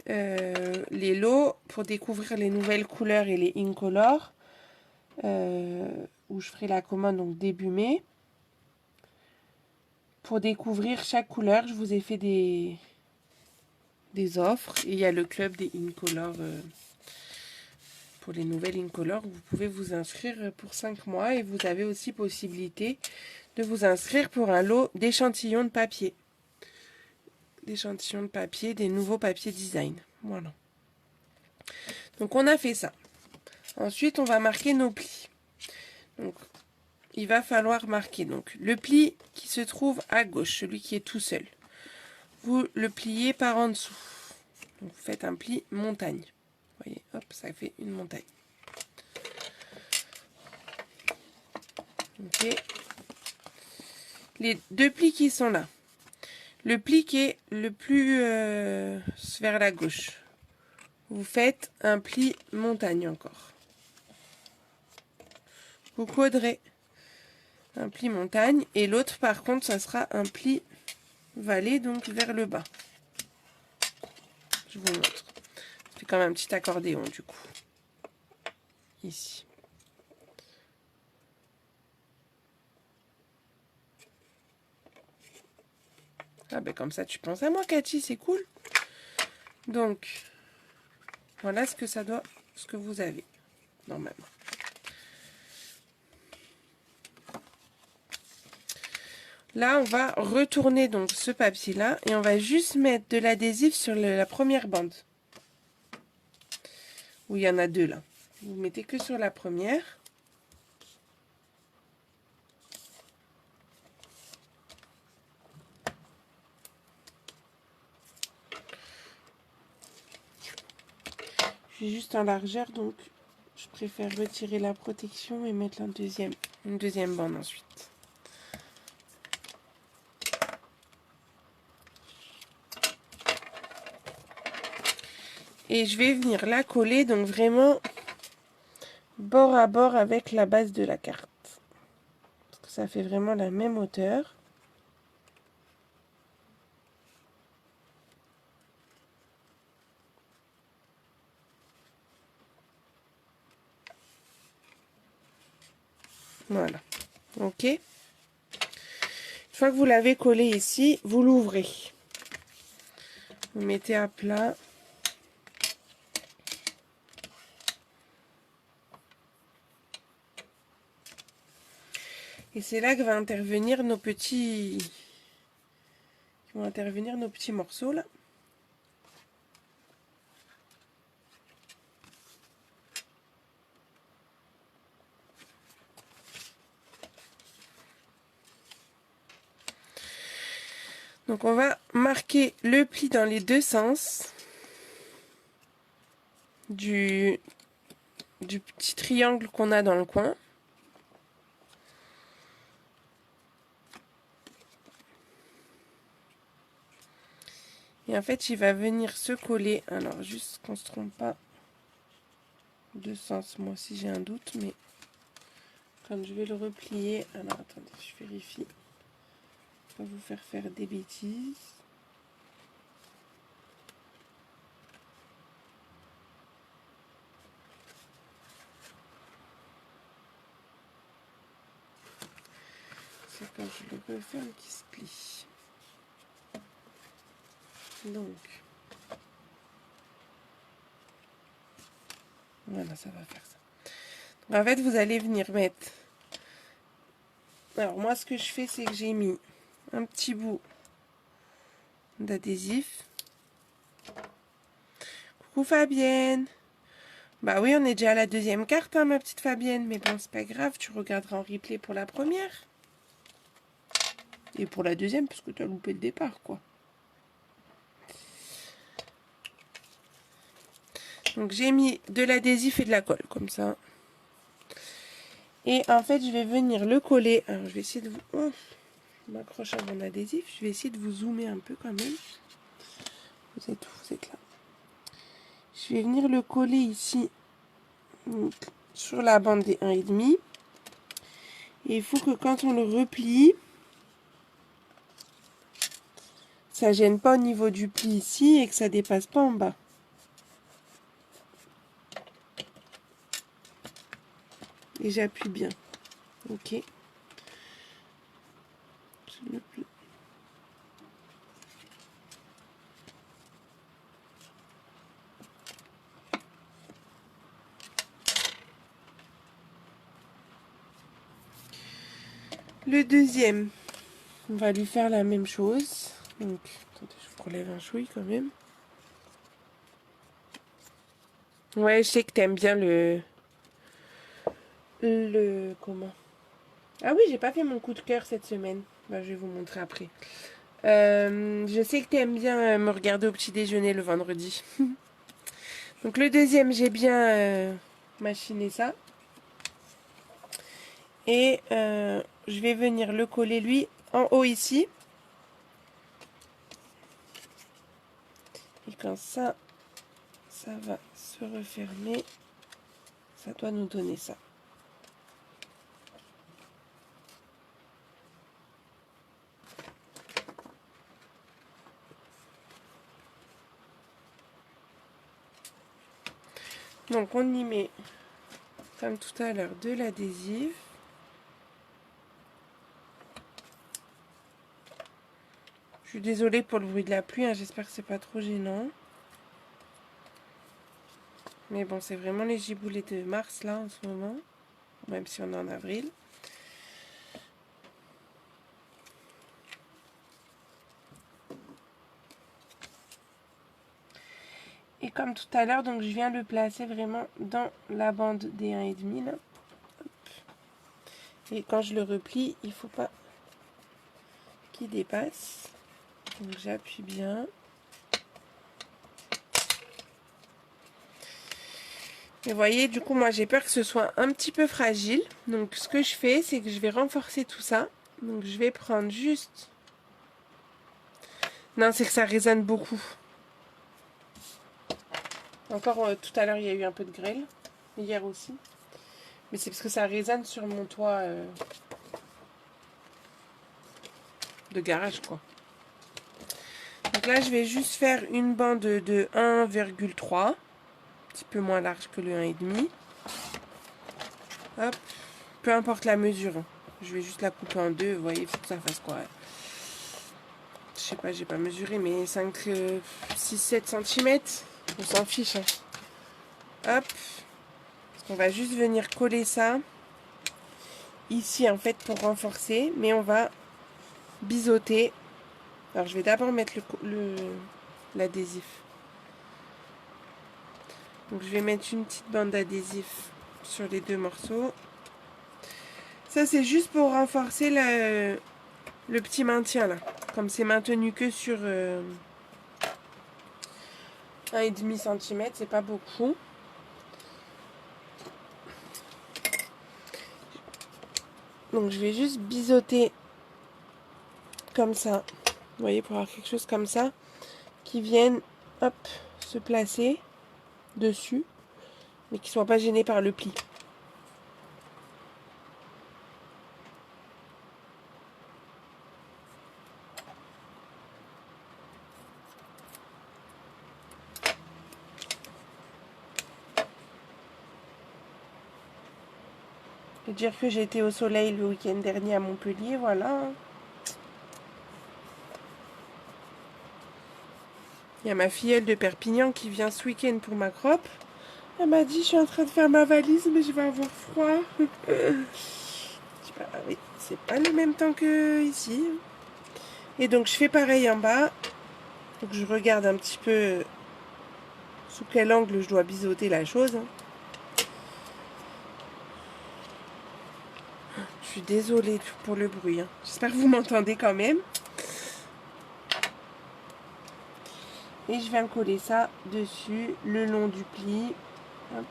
les lots pour découvrir les nouvelles couleurs et les incolores. Où je ferai la commande donc début mai. Pour découvrir chaque couleur, je vous ai fait des offres. Et il y a le club des incolores pour les nouvelles incolores. Vous pouvez vous inscrire pour 5 mois et vous avez aussi possibilité de vous inscrire pour un lot d'échantillons de papier. D'échantillons de papier, des nouveaux papiers design. Voilà. Donc on a fait ça. Ensuite, on va marquer nos plis. Donc, il va falloir marquer donc le pli qui se trouve à gauche, celui qui est tout seul. Vous le pliez par en dessous. Donc, vous faites un pli montagne. Vous voyez, hop, ça fait une montagne. Ok. Les deux plis qui sont là. Le pli qui est le plus vers la gauche. Vous faites un pli montagne encore. Vous coudrez un pli montagne et l'autre par contre ça sera un pli vallée, donc vers le bas. Je vous montre. Ça fait comme un petit accordéon du coup. Ici. Ah ben comme ça tu penses à moi Cathy, c'est cool. Donc voilà ce que vous avez normalement. Là on va retourner donc ce papier là et on va juste mettre de l'adhésif sur la première bande. Où il y en a deux là. Vous mettez que sur la première. Je suis juste en largeur donc je préfère retirer la protection et mettre une deuxième bande ensuite. Et je vais venir la coller donc vraiment bord à bord avec la base de la carte. Parce que ça fait vraiment la même hauteur. Voilà. Ok. Une fois que vous l'avez collé ici, vous l'ouvrez. Vous mettez à plat. Et c'est là que vont intervenir nos petits morceaux là. Donc on va marquer le pli dans les deux sens du petit triangle qu'on a dans le coin. Et en fait, il va venir se coller. Alors, juste qu'on ne se trompe pas de sens. Moi aussi, j'ai un doute, mais quand je vais le replier... Alors, attendez, je vérifie. Pas vous faire des bêtises. C'est quand je le referme qui se plie. Donc, voilà, ça va faire ça. Donc, en fait, vous allez venir mettre... Alors, moi, ce que je fais, c'est que j'ai mis un petit bout d'adhésif. Coucou Fabienne. Bah oui, on est déjà à la deuxième carte, hein, ma petite Fabienne. Mais bon, c'est pas grave, tu regarderas en replay pour la première. Et pour la deuxième, parce que tu as loupé le départ, quoi. Donc j'ai mis de l'adhésif et de la colle, comme ça. Et en fait, je vais venir le coller. Alors, je vais essayer de vous... Oh, je m'accroche à mon adhésif. Je vais essayer de vous zoomer un peu quand même. Vous êtes où? Vous êtes là. Je vais venir le coller ici, donc, sur la bande des 1,5. Et il faut que quand on le replie, ça gêne pas au niveau du pli ici et que ça dépasse pas en bas. Et j'appuie bien. Ok. Je le plie. Le deuxième, on va lui faire la même chose. Donc, attendez, je vous relève un chouï quand même. Ouais, je sais que t'aimes bien comment? Ah oui, j'ai pas fait mon coup de cœur cette semaine. Bah, je vais vous montrer après. Je sais que t'aimes bien me regarder au petit déjeuner le vendredi. Donc le deuxième, j'ai bien machiné ça. Et je vais venir le coller lui en haut ici. Et quand ça va se refermer, ça doit nous donner ça. Donc on y met, comme tout à l'heure, de l'adhésif. Je suis désolée pour le bruit de la pluie, hein, j'espère que c'est pas trop gênant. Mais bon, c'est vraiment les giboulées de mars là en ce moment, même si on est en avril. Et comme tout à l'heure, donc je viens le placer vraiment dans la bande des 1,5 là. Et quand je le replie, il ne faut pas qu'il dépasse. Donc j'appuie bien. Et vous voyez, du coup, moi j'ai peur que ce soit un petit peu fragile. Donc ce que je fais, c'est que je vais renforcer tout ça. Donc je vais prendre juste... Non, c'est que ça résonne beaucoup. Encore tout à l'heure, il y a eu un peu de grêle. Hier aussi. Mais c'est parce que ça résonne sur mon toit de garage, quoi. Donc là, je vais juste faire une bande de 1,3. Un petit peu moins large que le 1,5. Hop. Peu importe la mesure. Je vais juste la couper en deux. Vous voyez, il faut que ça fasse quoi? Je sais pas, j'ai pas mesuré, mais 5, 6, 7 cm. On s'en fiche. Hein. Hop. On va juste venir coller ça ici, en fait, pour renforcer. Mais on va biseauter. Alors, je vais d'abord mettre l'adhésif. Donc, je vais mettre une petite bande d'adhésif sur les deux morceaux. Ça, c'est juste pour renforcer le petit maintien, là. Comme c'est maintenu que sur 1,5 cm, c'est pas beaucoup. Donc, je vais juste biseauter comme ça. Vous voyez, pour avoir quelque chose comme ça qui vienne, hop, se placer dessus, mais qui ne soit pas gêné par le pli. Je vais dire que j'ai été au soleil le week-end dernier à Montpellier, voilà. Il y a ma filleule de Perpignan qui vient ce week-end pour ma crop. Elle m'a dit, je suis en train de faire ma valise, mais je vais avoir froid. Bah oui, c'est pas le même temps que ici. Et donc je fais pareil en bas. Donc je regarde un petit peu sous quel angle je dois biseauter la chose. Je suis désolée pour le bruit. J'espère que vous m'entendez quand même. Et je viens coller ça dessus, le long du pli. Hop.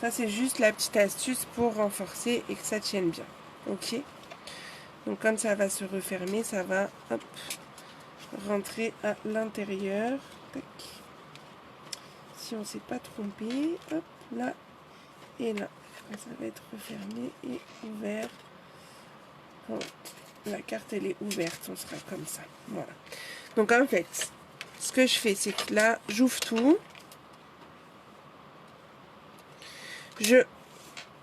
Ça, c'est juste la petite astuce pour renforcer et que ça tienne bien. Ok. Donc quand ça va se refermer, ça va hop, rentrer à l'intérieur. Si on ne s'est pas trompé, hop, là et là. Ça va être refermé et ouvert. Quand la carte elle est ouverte, on sera comme ça. Voilà. Donc en fait, ce que je fais, c'est que là, j'ouvre tout. Je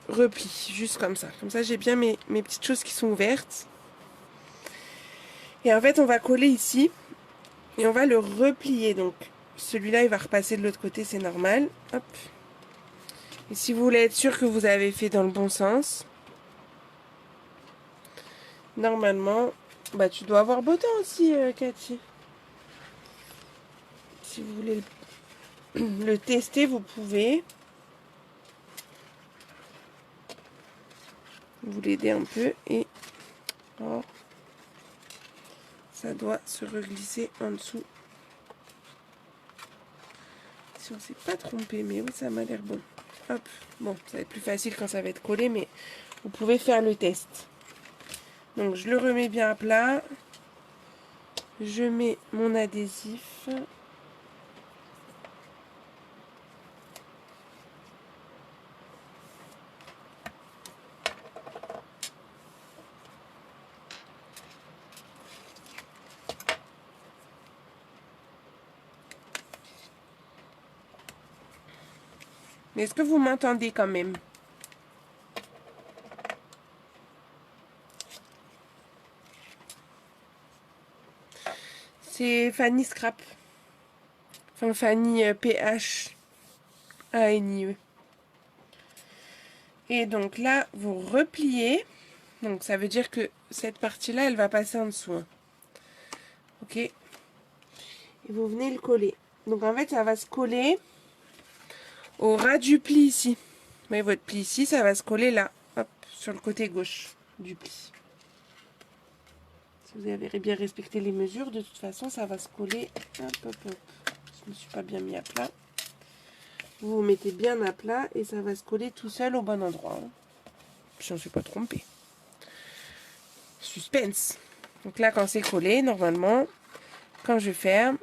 replie, juste comme ça. Comme ça, j'ai bien mes petites choses qui sont ouvertes. Et en fait, on va coller ici. Et on va le replier. Donc, celui-là, il va repasser de l'autre côté, c'est normal. Hop. Et si vous voulez être sûr que vous avez fait dans le bon sens, normalement, bah tu dois avoir beau temps aussi, Cathy. Si vous voulez le tester, vous pouvez. Vous l'aidez un peu et oh, ça doit se reglisser en dessous. Si on s'est pas trompé, mais oui, ça m'a l'air bon. Hop, bon, ça va être plus facile quand ça va être collé, mais vous pouvez faire le test. Donc je le remets bien à plat. Je mets mon adhésif. Mais est-ce que vous m'entendez quand même? C'est Fanny Scrap. Enfin, Fanny P-H-A-N-I-E. Et donc là, vous repliez. Donc ça veut dire que cette partie-là, elle va passer en dessous. Hein. Ok. Et vous venez le coller. Donc en fait, ça va se coller au ras du pli ici. Vous voyez votre pli ici, ça va se coller là. Hop, sur le côté gauche du pli. Si vous avez bien respecté les mesures, de toute façon, ça va se coller. Hop, hop, hop. Je ne me suis pas bien mis à plat. Vous vous mettez bien à plat et ça va se coller tout seul au bon endroit. Hein. Si on ne s'est pas trompé. Suspense. Donc là, quand c'est collé, normalement, quand je ferme,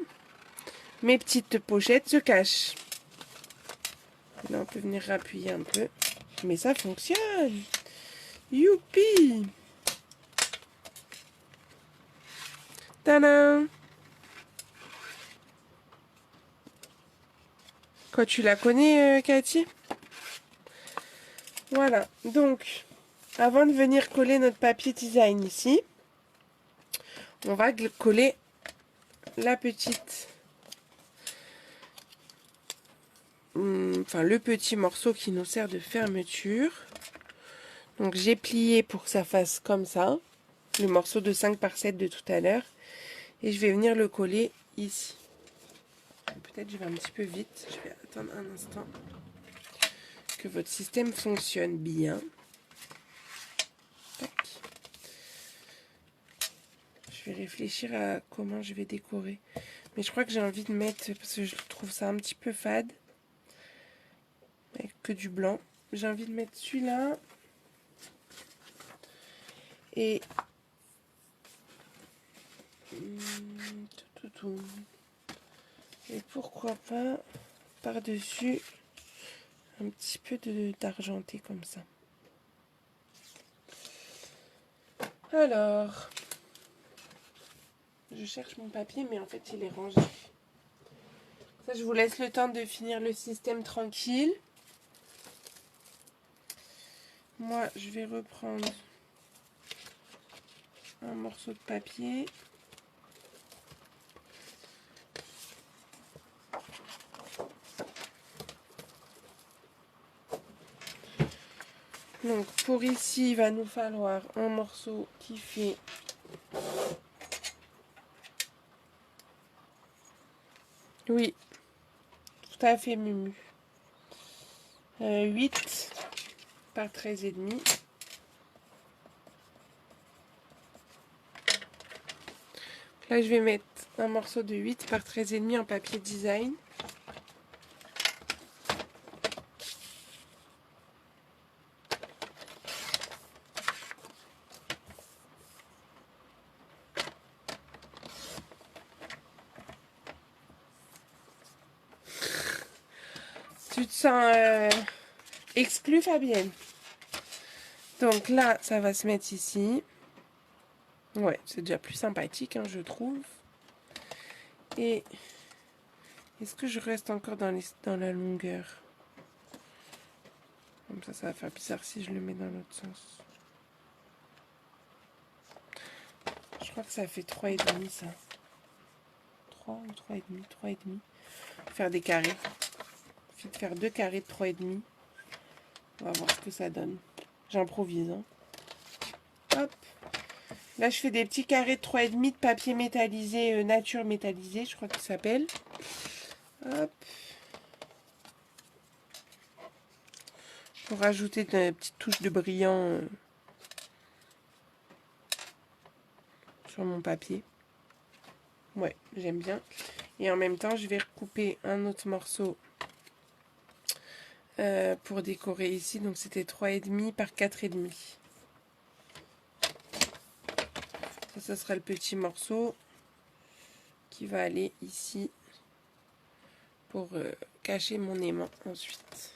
mes petites pochettes se cachent. Là, on peut venir rappuyer un peu. Mais ça fonctionne. Youpi! Tadam! Quoi, tu la connais, Cathy? Voilà. Donc, avant de venir coller notre papier design ici, on va coller la petite... Enfin, le petit morceau qui nous sert de fermeture. Donc, j'ai plié pour que ça fasse comme ça. Le morceau de 5 par 7 de tout à l'heure. Et je vais venir le coller ici. Peut-être je vais un petit peu vite. Je vais attendre un instant que votre système fonctionne bien. Tac. Je vais réfléchir à comment je vais décorer. Mais je crois que j'ai envie de mettre, parce que je trouve ça un petit peu fade, avec que du blanc. J'ai envie de mettre celui-là. Et... Et pourquoi pas par-dessus un petit peu d'argenté comme ça. Alors, je cherche mon papier, mais en fait, il est rangé. Ça, je vous laisse le temps de finir le système tranquille. Moi, je vais reprendre un morceau de papier. Donc, pour ici, il va nous falloir un morceau qui fait... Oui, tout à fait, Mumu. 8 par 13,5. Là, je vais mettre un morceau de 8 par 13,5 en papier design. te sens exclue, Fabienne. Donc là, ça va se mettre ici. Ouais, c'est déjà plus sympathique, hein, je trouve. Et est-ce que je reste encore dans la longueur? Comme ça va faire bizarre si je le mets dans l'autre sens. Je crois que ça fait 3,5 ça. 3 ou 3,5, 3,5. Faire des carrés. Il suffit de faire 2 carrés de 3,5. On va voir ce que ça donne. J'improvise. Hein. Hop. Là, je fais des petits carrés de 3,5 de papier métallisé, nature métallisé, je crois qu'il s'appelle. Hop. Pour rajouter une petite touche de brillant sur mon papier. Ouais, j'aime bien. Et en même temps, je vais recouper un autre morceau pour décorer ici. Donc, c'était 3,5 par 4,5. Ça sera le petit morceau qui va aller ici pour cacher mon aimant ensuite.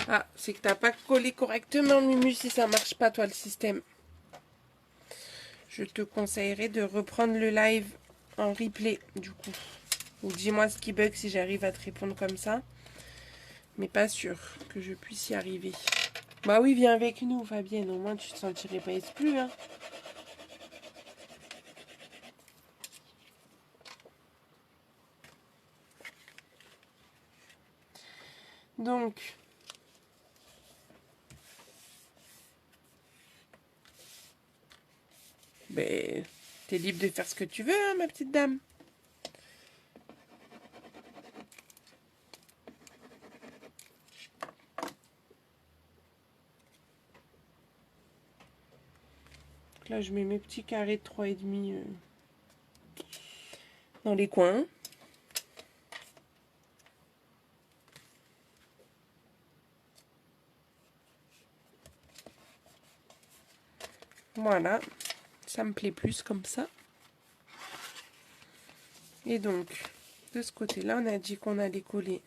Ah, c'est que t'as pas collé correctement, Mumu, si ça marche pas, toi, le système. Je te conseillerais de reprendre le live en replay, du coup. Ou dis-moi ce qui bug si j'arrive à te répondre comme ça. Mais pas sûr que je puisse y arriver. Bah oui, viens avec nous, Fabienne. Au moins, tu te sentirais pas exclue, hein. Donc, ben, t'es libre de faire ce que tu veux, hein, ma petite dame. Donc là, je mets mes petits carrés de 3,5 dans les coins. Voilà, ça me plaît plus comme ça. Et donc, de ce côté-là, on a dit qu'on allait coller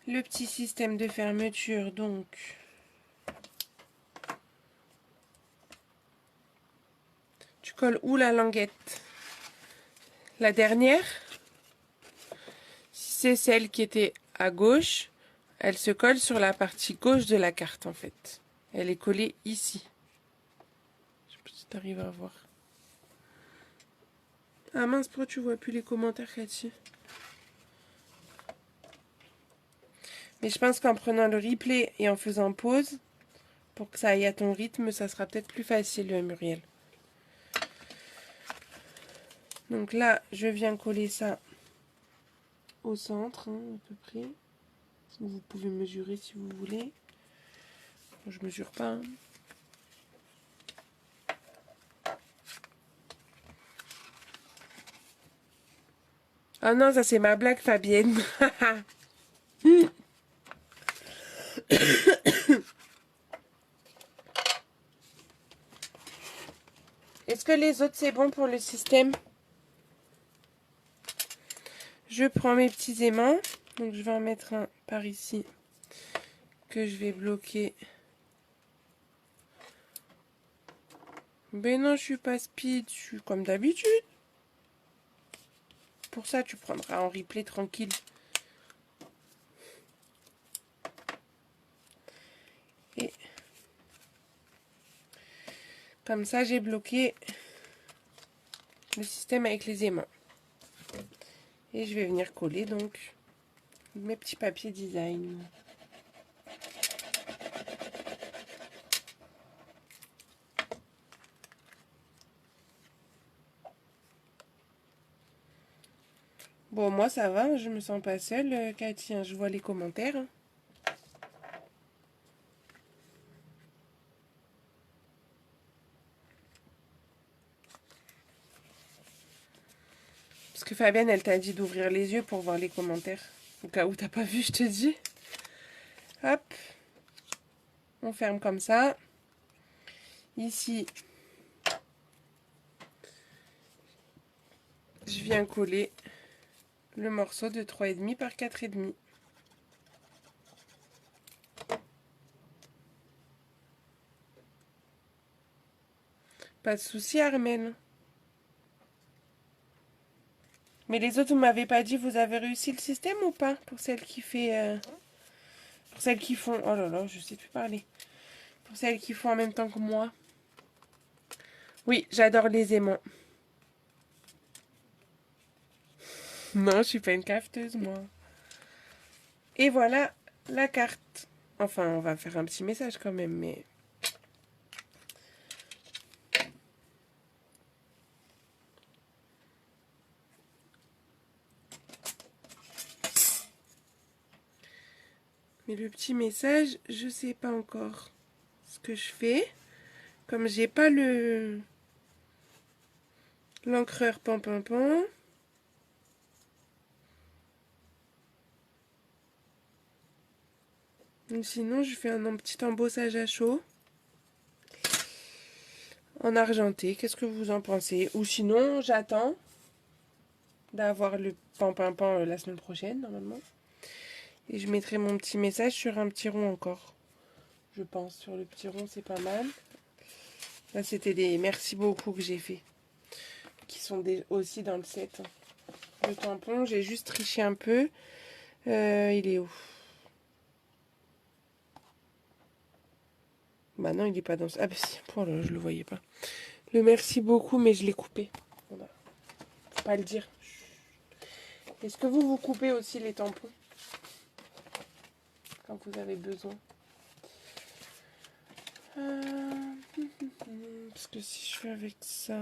le petit système de fermeture. Donc, tu colles où la languette? La dernière? Si c'est celle qui était à gauche, elle se colle sur la partie gauche de la carte en fait. Elle est collée ici. Je sais pas si tu arrives à voir. Ah mince, pourquoi tu vois plus les commentaires, Cathy? Mais je pense qu'en prenant le replay et en faisant pause, pour que ça aille à ton rythme, ça sera peut-être plus facile, Muriel. Donc là, je viens coller ça au centre, hein, à peu près. Vous pouvez mesurer si vous voulez. Je mesure pas. Hein. Ah non, ça c'est ma blague, Fabienne. Est-ce que les autres c'est bon pour le système? Je prends mes petits aimants. Donc je vais en mettre un par ici que je vais bloquer. Ben non, je suis pas speed, je suis comme d'habitude. Pour ça, tu prendras en replay tranquille. Et comme ça, j'ai bloqué le système avec les aimants. Et je vais venir coller donc mes petits papiers design. Bon, moi ça va, je me sens pas seule, Cathy, hein, je vois les commentaires. Parce que Fabienne, elle t'a dit d'ouvrir les yeux pour voir les commentaires. Au cas où t'as pas vu, je te dis. Hop. On ferme comme ça. Ici, je viens coller le morceau de 3,5 par 4,5. Pas de souci, Armel. Mais les autres, vous m'avez pas dit, vous avez réussi le système ou pas? Pour celles qui fait... pour celles qui font... Oh là là, je sais plus parler. Pour celles qui font en même temps que moi. Oui, j'adore les aimants. Non, je suis pas une cafeteuse, moi. Et voilà la carte. Enfin, on va faire un petit message quand même, mais... Mais le petit message, je sais pas encore ce que je fais. Comme j'ai pas l'encreur pan. Donc sinon, je fais un petit embossage à chaud. En argenté, qu'est-ce que vous en pensez? Ou sinon, j'attends d'avoir le pan la semaine prochaine, normalement. Et je mettrai mon petit message sur un petit rond encore. Je pense, sur le petit rond, c'est pas mal. Là, c'était des merci beaucoup que j'ai fait. Qui sont aussi dans le set. Le tampon, j'ai juste triché un peu. Il est où? Bah non, il est pas dans ce... Ah bah si, oh là, je le voyais pas. Le merci beaucoup, mais je l'ai coupé. Voilà. Faut pas le dire. Est-ce que vous coupez aussi les tampons quand vous avez besoin? Parce que si je fais avec ça...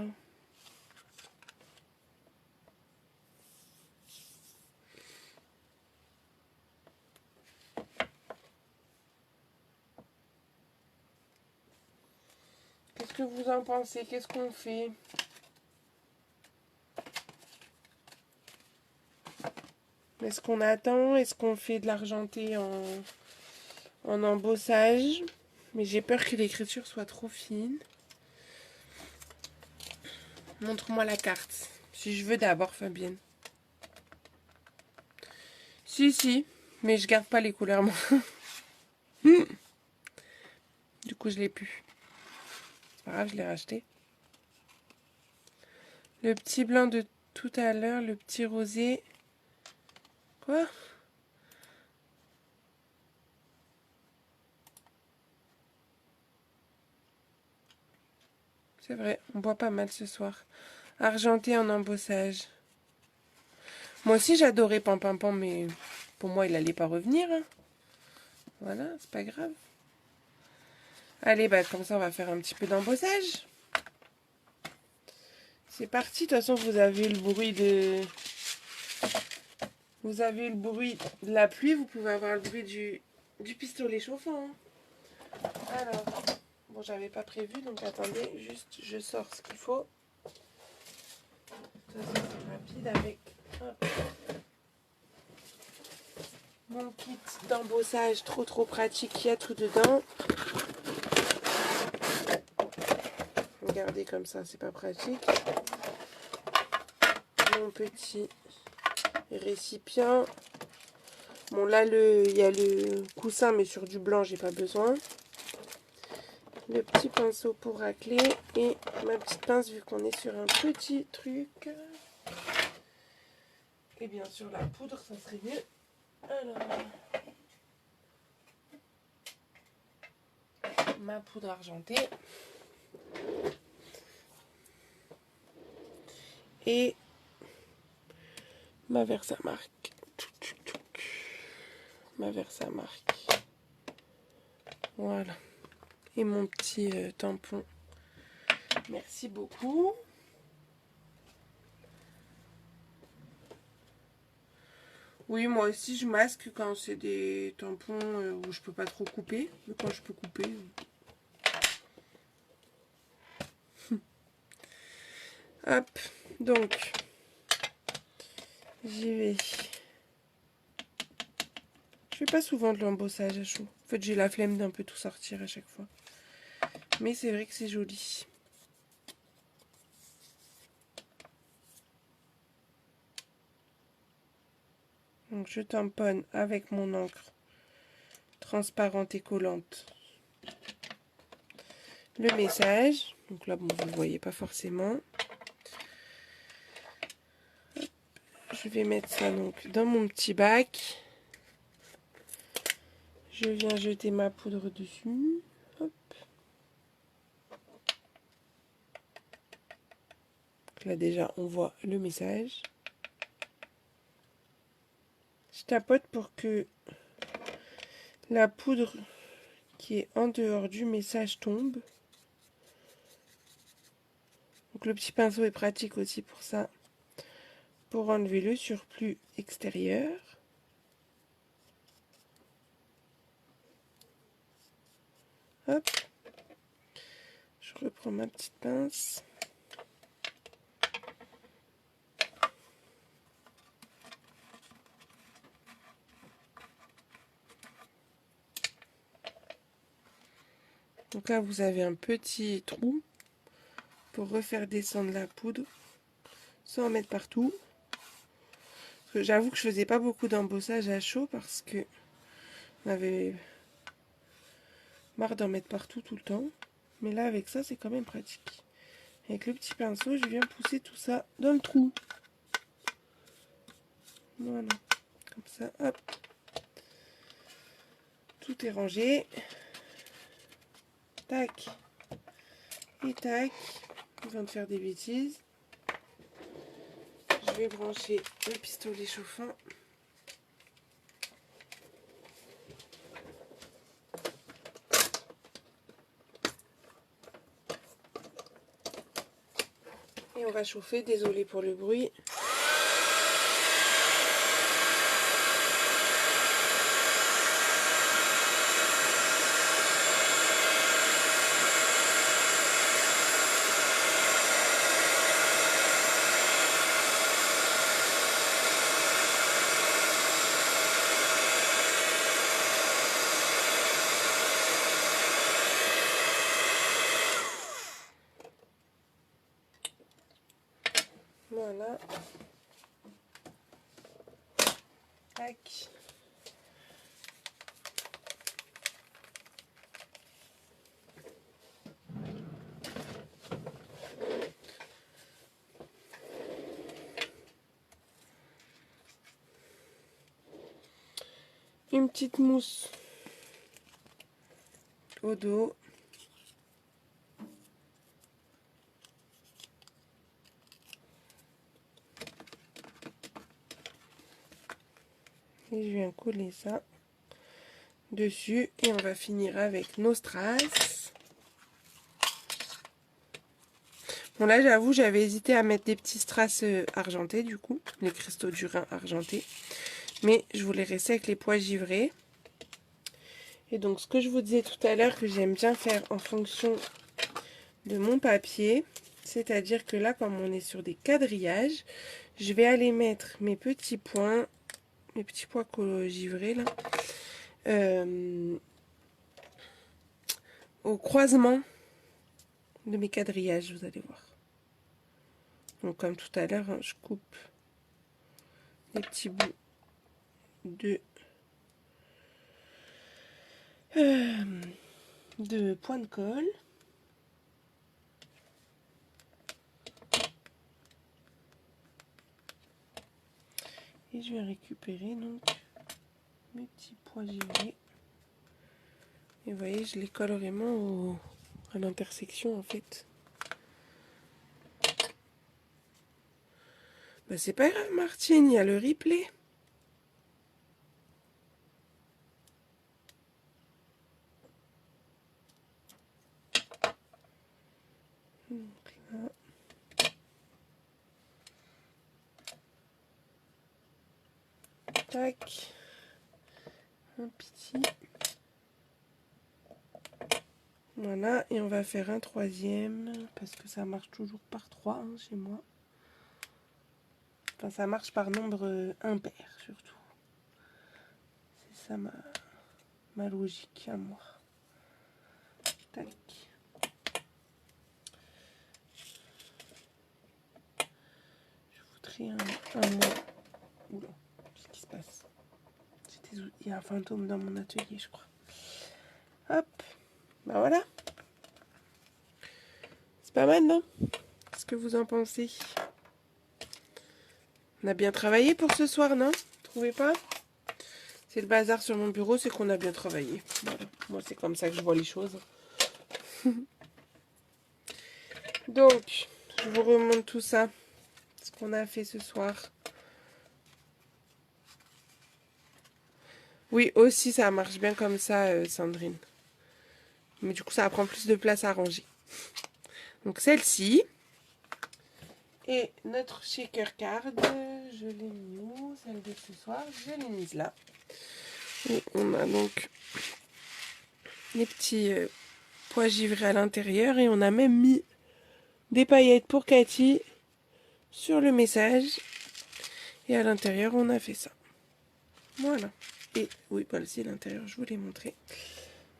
Qu'est-ce que vous en pensez? Qu'est-ce qu'on fait? Est-ce qu'on attend? Est-ce qu'on fait de l'argenté en embossage? Mais j'ai peur que l'écriture soit trop fine. Montre-moi la carte. Si je veux d'abord, Fabienne. Si. Mais je garde pas les couleurs, moi. Du coup, je l'ai plus. C'est pas grave, je l'ai racheté. Le petit blanc de tout à l'heure, le petit rosé. Quoi? C'est vrai, on boit pas mal ce soir. Argenté en embossage. Moi aussi, j'adorais Pan, mais pour moi, il allait pas revenir. Hein. Voilà, c'est pas grave. Allez, bah comme ça, on va faire un petit peu d'embossage. C'est parti. De toute façon, vous avez eu le bruit de... Vous avez eu le bruit de la pluie. Vous pouvez avoir le bruit du pistolet chauffant. Hein. Alors, bon, j'avais pas prévu, donc attendez, juste je sors ce qu'il faut. De toute façon, c'est rapide avec hop, mon kit d'embossage trop pratique. Il y a tout dedans. Regardez comme ça, c'est pas pratique. Mon petit récipient. Bon, là, il y a le coussin, mais sur du blanc, j'ai pas besoin. Le petit pinceau pour racler et ma petite pince, vu qu'on est sur un petit truc. Et bien sûr, la poudre, ça serait mieux. Alors, ma poudre argentée. Et ma Versamark. Ma Versamark. Voilà. Et mon petit tampon. Merci beaucoup. Oui, moi aussi, je masque quand c'est des tampons où je peux pas trop couper. Mais quand je peux couper... Hop, donc, j'y vais. Je fais pas souvent de l'embossage à chaud. En fait, j'ai la flemme d'un peu tout sortir à chaque fois. Mais c'est vrai que c'est joli. Donc je tamponne avec mon encre transparente et collante le message. Donc là, bon, vous ne le voyez pas forcément. Je vais mettre ça donc dans mon petit bac. Je viens jeter ma poudre dessus. Hop. Donc là déjà, on voit le message. Je tapote pour que la poudre qui est en dehors du message tombe. Donc le petit pinceau est pratique aussi pour ça, pour enlever le surplus extérieur. Hop. Je reprends ma petite pince. Donc là, vous avez un petit trou pour refaire descendre la poudre sans en mettre partout. Parce que j'avoue que je faisais pas beaucoup d'embossage à chaud parce que on avait marre d'en mettre partout tout le temps. Mais là, avec ça, c'est quand même pratique. Avec le petit pinceau, je viens pousser tout ça dans le trou. Voilà. Comme ça, hop. Tout est rangé. Tac. Et tac. Avant de faire des bêtises, je vais brancher le pistolet chauffant. Et on va chauffer, désolé pour le bruit. Voilà. Tac. Une petite mousse au dos. Et je viens coller ça dessus. Et on va finir avec nos strass. Bon là, j'avoue, j'avais hésité à mettre des petits strass argentés du coup. Les cristaux du Rhin argentés. Mais je voulais rester avec les pois givrés. Et donc, ce que je vous disais tout à l'heure que j'aime bien faire en fonction de mon papier, c'est-à-dire que là, comme on est sur des quadrillages, je vais aller mettre mes petits pois givrés là, au croisement de mes quadrillages, vous allez voir. Donc, comme tout à l'heure, hein, je coupe des petits bouts de point de colle. Et je vais récupérer donc mes petits pois givrés. Et vous voyez, je les colle vraiment à l'intersection en fait. Bah c'est pas grave Martine, il y a le replay. Donc là. Tac. Un petit. Voilà, et on va faire un troisième, parce que ça marche toujours par 3 hein, chez moi. Enfin, ça marche par nombre impair surtout. C'est ça ma logique à moi. Tac. montrer un mot. Oula, qu'est-ce qui se passe? Il y a un fantôme dans mon atelier, je crois. Hop, bah voilà. C'est pas mal, non? Qu'est-ce que vous en pensez? On a bien travaillé pour ce soir, non? Vous trouvez pas? C'est le bazar sur mon bureau, c'est qu'on a bien travaillé. Voilà. Moi, c'est comme ça que je vois les choses. Donc, je vous remonte tout ça. Ce qu'on a fait ce soir. Oui, aussi, ça marche bien comme ça, Sandrine. Mais du coup, ça prend plus de place à ranger. Donc, celle-ci. Et notre shaker card, je l'ai mis où? Celle de ce soir, je l'ai mise là. Et on a donc les petits pois givrés à l'intérieur. Et on a même mis des paillettes pour Cathy sur le message. Et à l'intérieur, on a fait ça. Voilà. Et oui, voilà, c'est l'intérieur, je vous l'ai montré.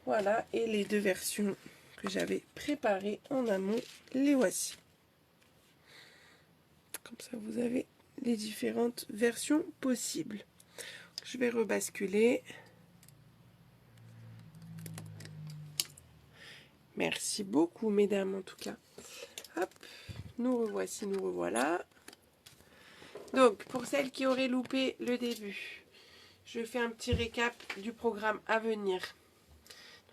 Voilà, et les deux versions que j'avais préparées en amont, les voici. Comme ça, vous avez les différentes versions possibles. Je vais rebasculer. Merci beaucoup, mesdames, en tout cas. Hop, nous revoici, nous revoilà. Donc, pour celles qui auraient loupé le début, je fais un petit récap du programme à venir.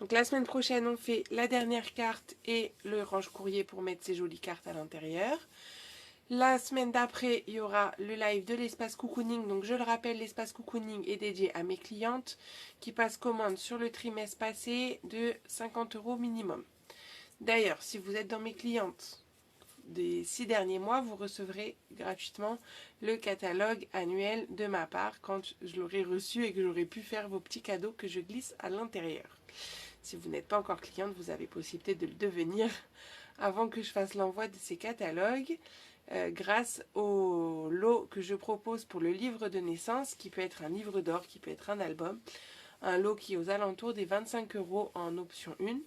Donc, la semaine prochaine, on fait la dernière carte et le range-courrier pour mettre ces jolies cartes à l'intérieur. La semaine d'après, il y aura le live de l'espace cocooning. Donc, je le rappelle, l'espace cocooning est dédié à mes clientes qui passent commande sur le trimestre passé de 50 € minimum. D'ailleurs, si vous êtes dans mes clientes des 6 derniers mois, vous recevrez gratuitement le catalogue annuel de ma part quand je l'aurai reçu et que j'aurai pu faire vos petits cadeaux que je glisse à l'intérieur. Si vous n'êtes pas encore cliente, vous avez possibilité de le devenir avant que je fasse l'envoi de ces catalogues. Grâce au lot que je propose pour le livre de naissance, qui peut être un livre d'or, qui peut être un album, un lot qui est aux alentours des 25 € en option 1.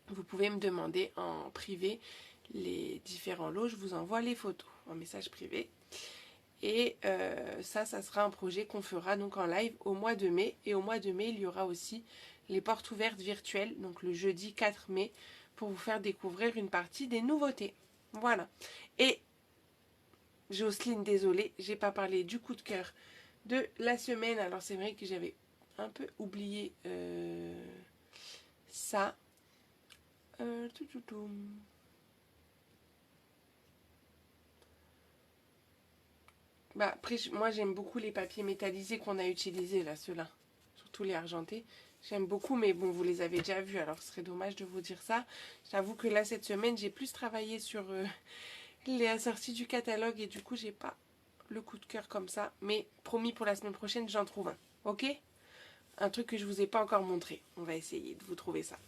Vous pouvez me demander en privé les différents lots, je vous envoie les photos en message privé. Et ça sera un projet qu'on fera donc en live au mois de mai. Et au mois de mai, il y aura aussi les portes ouvertes virtuelles, donc le jeudi 4 mai, pour vous faire découvrir une partie des nouveautés. Voilà. Et Jocelyne, désolée, j'ai pas parlé du coup de cœur de la semaine. Alors c'est vrai que j'avais un peu oublié ça. Bah, après, moi j'aime beaucoup les papiers métallisés qu'on a utilisés là, ceux-là. Surtout les argentés. J'aime beaucoup, mais bon, vous les avez déjà vus, alors ce serait dommage de vous dire ça. J'avoue que là, cette semaine, j'ai plus travaillé sur les sorties du catalogue et du coup, j'ai pas le coup de cœur comme ça. Mais promis, pour la semaine prochaine, j'en trouve un. Ok? Un truc que je vous ai pas encore montré. On va essayer de vous trouver ça.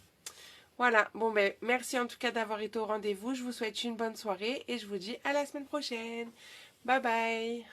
Voilà, bon ben, merci en tout cas d'avoir été au rendez-vous. Je vous souhaite une bonne soirée et je vous dis à la semaine prochaine. Bye bye!